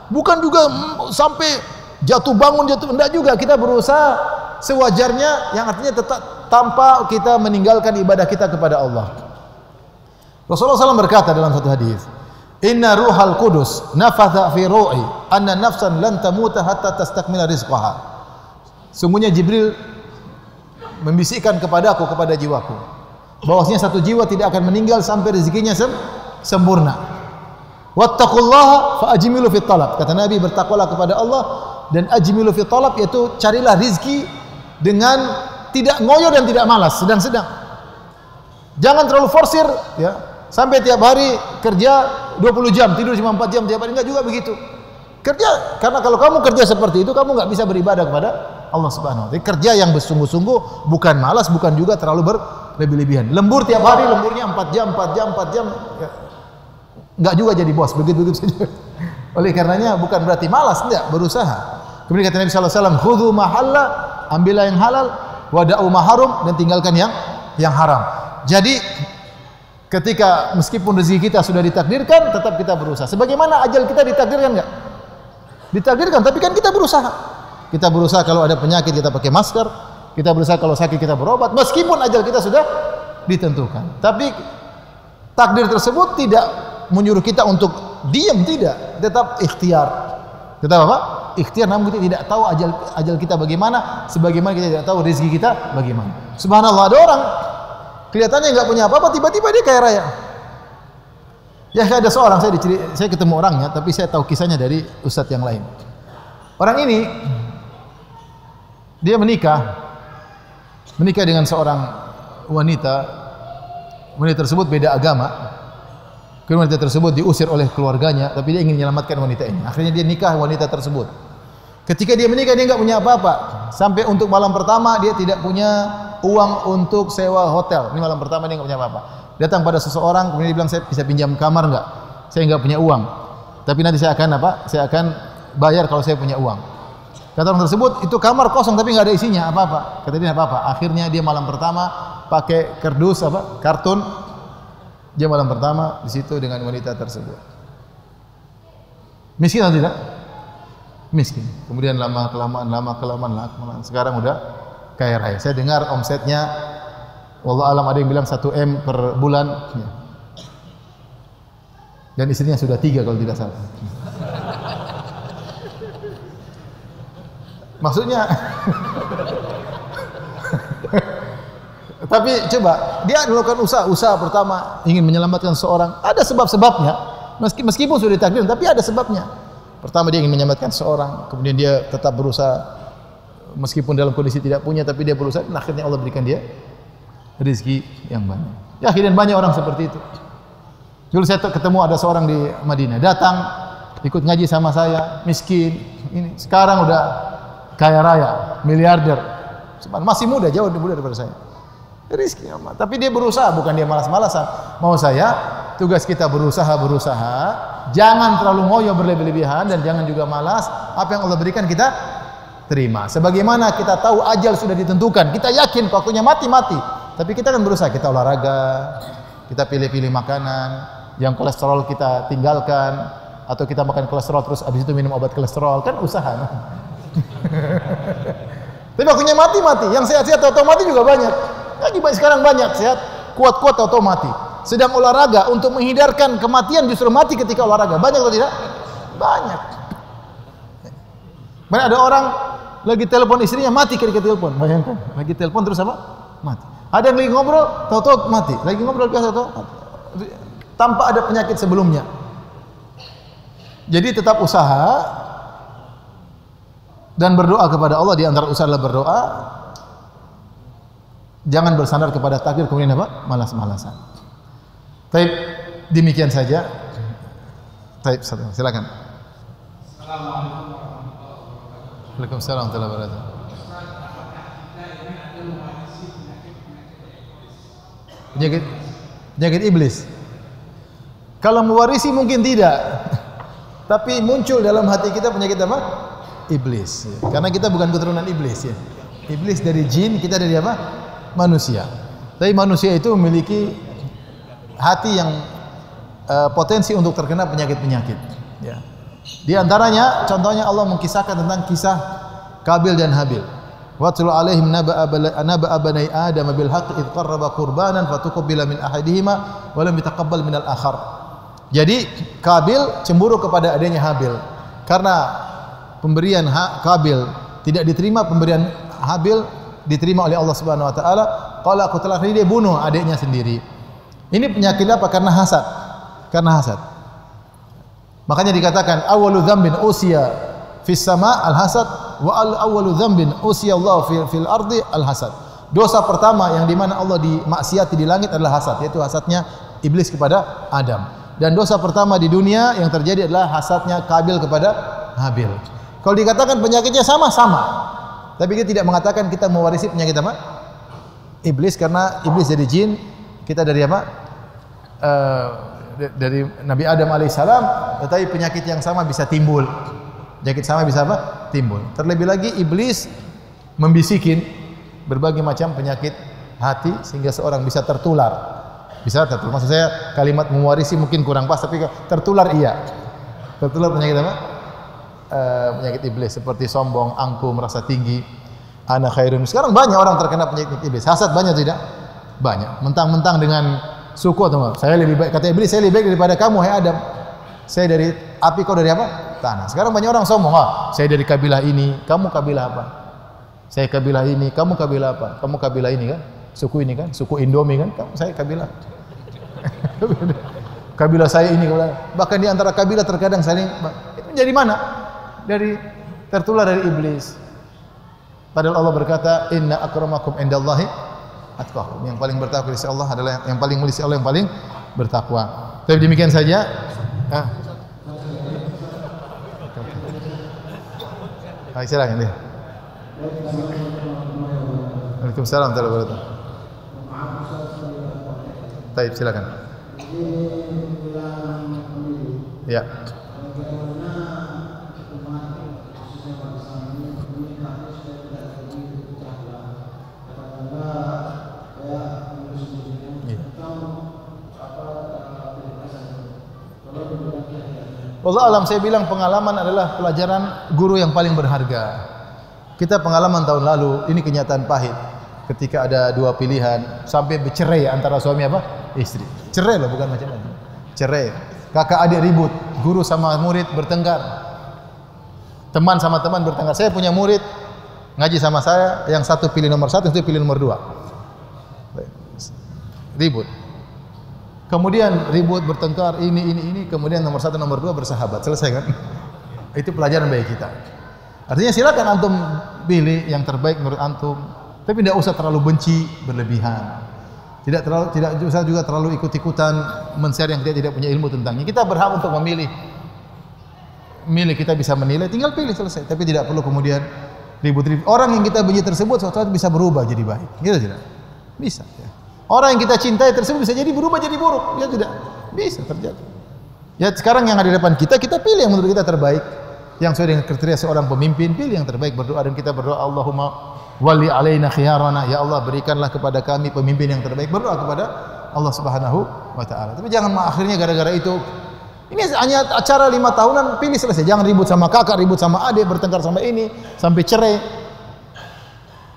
bukan juga sampai jatuh bangun enggak juga, kita berusaha sewajarnya, yang artinya tetap tanpa kita meninggalkan ibadah kita kepada Allah. Rasulullah SAW berkata dalam satu hadis, "Inna ruhal qudus nafatha fi ru'i anna nafsan lan tamuta hatta tastakmila rizqaha." Sungguhnya Jibril membisikkan kepadaku, kepada jiwaku, bahwasanya satu jiwa tidak akan meninggal sampai rezekinya sempurna. Wattaqullaha fa ajmilu fit talab. Kata Nabi, bertakwalah kepada Allah dan ajmilu fit talab, yaitu carilah rizki dengan tidak ngoyo dan tidak malas, sedang-sedang. Jangan terlalu forsir ya, sampai tiap hari kerja 20 jam, tidur cuma 4 jam tiap hari, enggak juga begitu. Kerja, karena kalau kamu kerja seperti itu, kamu enggak bisa beribadah kepada Allah Subhanahu wa taala. Kerja yang bersungguh-sungguh, bukan malas, bukan juga terlalu berlebih-lebihan. Lembur tiap hari, lemburnya 4 jam ya. Enggak juga jadi bos, begitu-begitu saja. Oleh karenanya bukan berarti malas, enggak, berusaha. Kemudian kata Nabi sallallahu alaihi wasallam, "Khudhu ma halal", ambillah yang halal, wada'u ma haram, dan tinggalkan yang haram. Jadi ketika meskipun rezeki kita sudah ditakdirkan, tetap kita berusaha. Sebagaimana ajal kita ditakdirkan enggak? Ditakdirkan, tapi kan kita berusaha. Kita berusaha kalau ada penyakit kita pakai masker, kita berusaha kalau sakit kita berobat, meskipun ajal kita sudah ditentukan. Tapi takdir tersebut tidak menyuruh kita untuk diam, tidak, tetap ikhtiar. Tetap apa? Ikhtiar, namun kita tidak tahu ajal kita bagaimana, sebagaimana kita tidak tahu rezeki kita bagaimana. Subhanallah, ada orang kelihatannya enggak punya apa-apa, tiba-tiba dia kaya raya. Ya, ada seorang, saya ketemu orangnya, tapi saya tahu kisahnya dari ustadz yang lain. Orang ini dia menikah dengan seorang wanita. Wanita tersebut beda agama. Kemudian wanita tersebut diusir oleh keluarganya, tapi dia ingin menyelamatkan wanita ini. Akhirnya dia nikah wanita tersebut. Ketika dia menikah, dia enggak punya apa-apa. Sampai untuk malam pertama dia tidak punya uang untuk sewa hotel. Ini malam pertama dia enggak punya apa-apa. Datang pada seseorang, kemudian dia bilang, "Saya bisa pinjam kamar enggak? Saya enggak punya uang. Tapi nanti saya akan Saya akan bayar kalau saya punya uang." Kata orang tersebut, "Itu kamar kosong tapi enggak ada isinya apa-apa." Kata dia, "Apa-apa." Akhirnya dia malam pertama pakai kardus kartun. Dia malam pertama di situ dengan wanita tersebut. Miskin atau tidak? Miskin. Kemudian lama kelamaan sekarang udah kaya raya. Saya dengar omsetnya, wallahu alam, ada yang bilang 1 M per bulan. Ya. Dan istrinya sudah 3 kalau tidak salah. Maksudnya tapi coba dia melakukan usaha pertama ingin menyelamatkan seorang, ada sebab-sebabnya, meskipun sudah ditakdirkan tapi ada sebabnya. Pertama dia ingin menyelamatkan seorang, kemudian dia tetap berusaha meskipun dalam kondisi tidak punya, tapi dia berusaha, dan akhirnya Allah berikan dia rezeki yang banyak. Ya, akhirnya banyak orang seperti itu. Dulu saya ketemu ada seorang di Madinah, datang ikut ngaji sama saya, miskin, ini sekarang udah kaya raya, miliarder. Masih muda, jauh lebih muda daripada saya. Rizki amat. Tapi dia berusaha, bukan dia malas-malasan. Mau saya, tugas kita berusaha, jangan terlalu ngoyo berlebih-lebihan, dan jangan juga malas. Apa yang Allah berikan kita terima. Sebagaimana kita tahu ajal sudah ditentukan, kita yakin waktunya mati. Tapi kita kan berusaha, kita olahraga, kita pilih-pilih makanan, yang kolesterol kita tinggalkan, atau kita makan kolesterol terus habis itu minum obat kolesterol, kan usaha. Tapi waktunya mati. Yang sehat-sehat atau mati juga banyak. Lagi sekarang banyak sehat, kuat-kuat atau mati. Sedang olahraga untuk menghindarkan kematian, justru mati ketika olahraga. Banyak atau tidak? Banyak. Mana ada orang lagi telepon istrinya, mati ketika telepon. Bayangkan, lagi telepon terus apa? Mati. Ada yang lagi ngobrol, tahu-tahu mati. Lagi ngobrol biasa tahu mati. Tanpa ada penyakit sebelumnya. Jadi tetap usaha dan berdoa kepada Allah. Di antara usaha adalah berdoa. Jangan bersandar kepada takdir kemudian apa? Malas-malasan. Baik, demikian saja. Baik, silakan.
Assalamualaikum warahmatullahi wabarakatuh.
Waalaikumsalam warahmatullahi wabarakatuh. Penyakit iblis. Kalau mewarisi mungkin tidak. Tapi muncul dalam hati kita penyakit apa? Iblis. Karena kita bukan keturunan iblis ya. Iblis dari jin, kita dari apa? Manusia. Tapi manusia itu memiliki hati yang potensi untuk terkena penyakit-penyakit. Ya. Di antaranya, contohnya Allah mengkisahkan tentang kisah Kabil dan Habil. Watlu alaihim naba'a bani Adam bil haqq id qarraba qurbanan fatuqbila min ahadihima wa lam yataqabbal min al-akhar. Jadi Kabil cemburu kepada adanya Habil. Karena pemberian Kabil tidak diterima, pemberian Habil diterima oleh Allah Subhanahu wa taala. Qala aku telah dia bunuh adiknya sendiri. Ini penyakit apa? Karena hasad. Makanya dikatakan awwalu dzambin usiya fis sama al-hasad wa awwalu dzambin usiya Allah fil ardi al-hasad. Dosa pertama yang dimana Allah dimaksiati di langit adalah hasad, yaitu hasadnya iblis kepada Adam. Dan dosa pertama di dunia yang terjadi adalah hasadnya Kabil kepada Habil. Kalau dikatakan penyakitnya sama-sama, tapi kita tidak mengatakan kita mewarisi penyakit apa? Iblis, karena iblis dari jin, kita dari apa? Dari Nabi Adam alaihissalam, tetapi penyakit yang sama bisa timbul. Penyakit sama bisa apa? Timbul. Terlebih lagi iblis membisikin berbagai macam penyakit hati sehingga seorang bisa tertular. Bisa tertular. Maksud saya kalimat mewarisi mungkin kurang pas, tapi tertular iya. Tertular penyakit apa? Penyakit iblis seperti sombong, angkuh, merasa tinggi. Ana khairun. Sekarang banyak orang terkena penyakit iblis. Hasad banyak tidak? Banyak. Mentang-mentang dengan suku atau apa? Saya lebih baik, kata iblis, saya lebih baik daripada kamu, hai Adam. Saya dari api, kau dari apa? Tanah. Sekarang banyak orang sombong, saya dari kabilah ini, kamu kabilah apa? Saya kabilah ini, kamu kabilah apa? Kamu kabilah ini kan? Suku ini kan? Suku Indomie kan? Saya kabilah. Kabilah saya ini, bahkan di antara kabilah terkadang saling. Itu dari mana? Dari tertular dari iblis. Padahal Allah berkata, inna akramakum indallahi atqakum. Yang paling bertakwa di sisi Allah adalah yang paling mulia di sisi Allah, yang paling bertakwa. Tapi demikian saja. Silakan deh. Waalaikumsalam warahmatullahi wabarakatuh. Baik, silakan. Ya. Wallahu alam, saya bilang pengalaman adalah pelajaran guru yang paling berharga. Kita pengalaman tahun lalu, ini kenyataan pahit. Ketika ada dua pilihan, sampai bercerai antara suami apa? Istri. Cerai loh, bukan macam-macam. Cerai. Kakak adik ribut, guru sama murid bertengkar. Teman sama teman bertengkar. Saya punya murid ngaji sama saya, yang satu pilih nomor 1, yang satu pilih nomor 2. Ribut. Kemudian ribut, bertengkar, ini, kemudian nomor 1, nomor 2 bersahabat. Selesai kan? Itu pelajaran bagi kita. Artinya silakan antum pilih yang terbaik menurut antum, tapi tidak usah terlalu benci berlebihan. Tidak usah juga terlalu ikut-ikutan men-share yang dia tidak punya ilmu tentangnya. Kita berhak untuk memilih. Kita bisa menilai, tinggal pilih, selesai. Tapi tidak perlu kemudian ribut-ribut. Orang yang kita benci tersebut suatu saat bisa berubah jadi baik. Gitu tidak? Bisa. Ya. Orang yang kita cintai tersebut bisa jadi berubah jadi buruk. Ya tidak? Bisa terjadi. Ya sekarang yang ada di depan kita pilih yang menurut kita terbaik. Yang sesuai dengan kriteria seorang pemimpin, pilih yang terbaik, berdoa, dan kita berdoa, Allahumma wali alaina khiyarana, ya Allah berikanlah kepada kami pemimpin yang terbaik. Berdoa kepada Allah Subhanahu wa taala. Tapi jangan akhirnya gara-gara itu, ini hanya acara 5 tahunan, pilih, selesai. Jangan ribut sama kakak, ribut sama adik, bertengkar sama ini sampai cerai.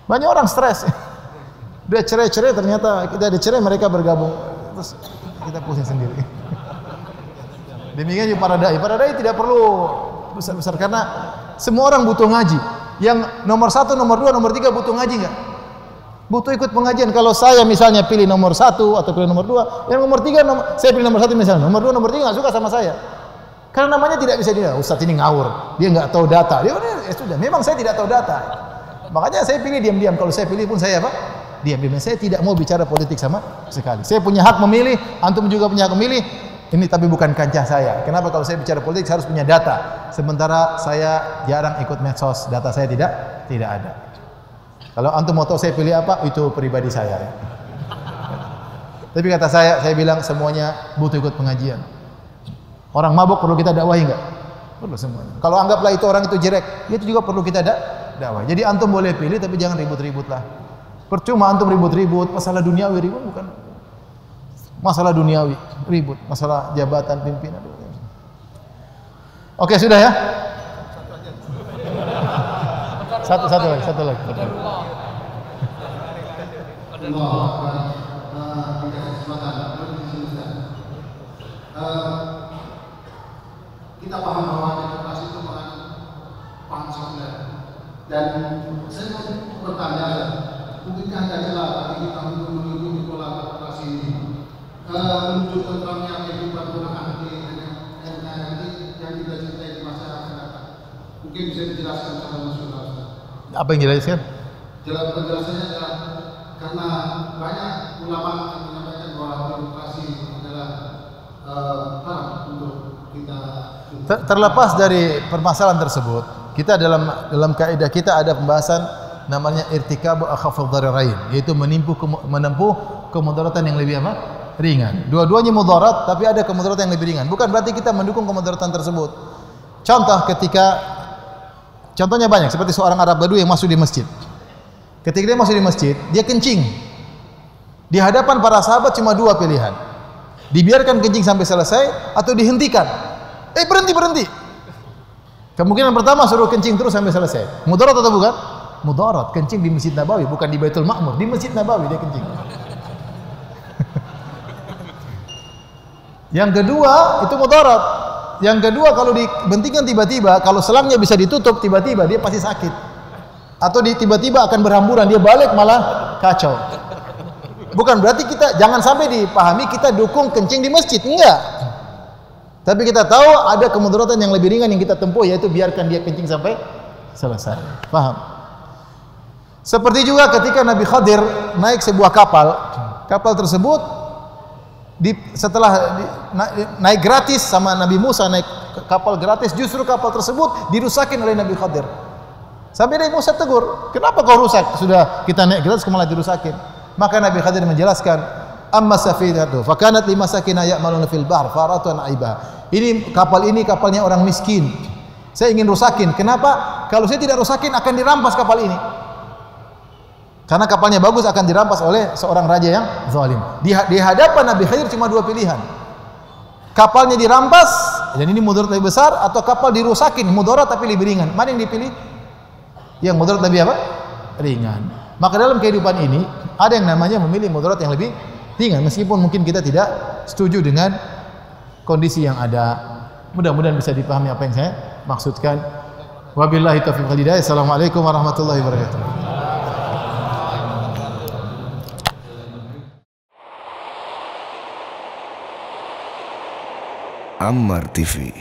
Banyak orang stres. Dia cerai-cerai, ternyata kita dicerai, mereka bergabung. Terus kita pusing sendiri. Demikian juga para dai. Para dai tidak perlu besar-besar, karena semua orang butuh ngaji. Yang nomor 1, nomor 2, nomor 3 butuh ngaji enggak? Butuh ikut pengajian. Kalau saya misalnya pilih nomor 1 atau pilih nomor 2, yang nomor 3 saya pilih nomor 1 misalnya, nomor 2, nomor 3 enggak suka sama saya. Karena namanya tidak bisa dia, Ustaz ini ngawur, dia enggak tahu data. Dia sudah, memang saya tidak tahu data. Makanya saya pilih diam-diam. Kalau saya pilih pun saya apa? Diam-diam. Saya tidak mau bicara politik sama sekali. Saya punya hak memilih, antum juga punya hak memilih. Ini tapi bukan kancah saya. Kenapa? Kalau saya bicara politik saya harus punya data. Sementara saya jarang ikut medsos, data saya tidak ada. Kalau antum mau tahu saya pilih apa, itu pribadi saya. Tapi kata saya bilang semuanya butuh ikut pengajian. Orang mabuk perlu kita dakwahi enggak? Perlu semuanya. Kalau anggaplah itu orang itu jelek, itu juga perlu kita dakwahi. Jadi antum boleh pilih, tapi jangan ribut-ribut lah. Percuma antum ribut-ribut, masalah duniawi ribut bukan. Masalah duniawi ribut, masalah jabatan pimpinan. Oke, sudah ya? Satu lagi.
Kita paham bahwa demokrasi itu pancasila, dan saya mau bertanya, mungkinkah ada celah bagi kita untuk mengikuti pola demokrasi ini menuju tentremnya kehidupan berakhlak di NKRI Mungkin bisa dijelaskan secara nasional.
Apa yang jelaskan?
Penjelasannya adalah karena banyak ulama yang menyampaikan bahwa demokrasi adalah haram untuk kita.
Terlepas dari permasalahan tersebut, kita dalam kaidah kita ada pembahasan namanya irtikabu akhafudz dhararain, yaitu menempuh kemudaratan yang lebih apa? Ringan. Dua-duanya mudarat, tapi ada kemudaratan yang lebih ringan. Bukan berarti kita mendukung kemudaratan tersebut. Contohnya banyak, seperti seorang Arab Badui yang masuk di masjid. Ketika dia masuk di masjid, dia kencing. Di hadapan para sahabat cuma dua pilihan. Dibiarkan kencing sampai selesai atau dihentikan. Berhenti. Kemungkinan pertama suruh kencing terus sampai selesai. Mudarat atau bukan? Mudarat. Kencing di Masjid Nabawi, bukan di Baitul Ma'mur. Di Masjid Nabawi dia kencing. Yang kedua itu mudarat. Yang kedua kalau dibentikan tiba-tiba, kalau selangnya bisa ditutup tiba-tiba dia pasti sakit. Atau tiba-tiba akan berhamburan, dia balik malah kacau. Bukan berarti jangan sampai dipahami kita dukung kencing di masjid, enggak. Tapi kita tahu ada kemudaratan yang lebih ringan yang kita tempuh, yaitu biarkan dia kencing sampai selesai. Paham? Seperti juga ketika Nabi Khadir naik sebuah kapal tersebut setelah naik gratis sama Nabi Musa, naik kapal gratis, justru kapal tersebut dirusakin oleh Nabi Khadir. Sampai Nabi Musa tegur, kenapa kau rusak? Sudah kita naik gratis malah dirusakin. Maka Nabi Khadir menjelaskan, amma safinatu fakanat limasakina ya'maluna fil bahr faratu an aiba. Ini kapalnya orang miskin. Saya ingin rusakin. Kenapa? Kalau saya tidak rusakin akan dirampas kapal ini. Karena kapalnya bagus akan dirampas oleh seorang raja yang zalim. Di hadapan Nabi Khadir cuma dua pilihan. Kapalnya dirampas, dan ini mudarat lebih besar, atau kapal dirusakin, mudarat tapi lebih ringan. Mana yang dipilih? Yang mudarat lebih apa? Ringan. Maka dalam kehidupan ini ada yang namanya memilih mudarat yang lebih ringan, meskipun mungkin kita tidak setuju dengan kondisi yang ada. Mudah-mudahan bisa dipahami apa yang saya maksudkan. Wabillahi taufiq wal hidayah. Assalamualaikum warahmatullahi wabarakatuh.
Ammar TV.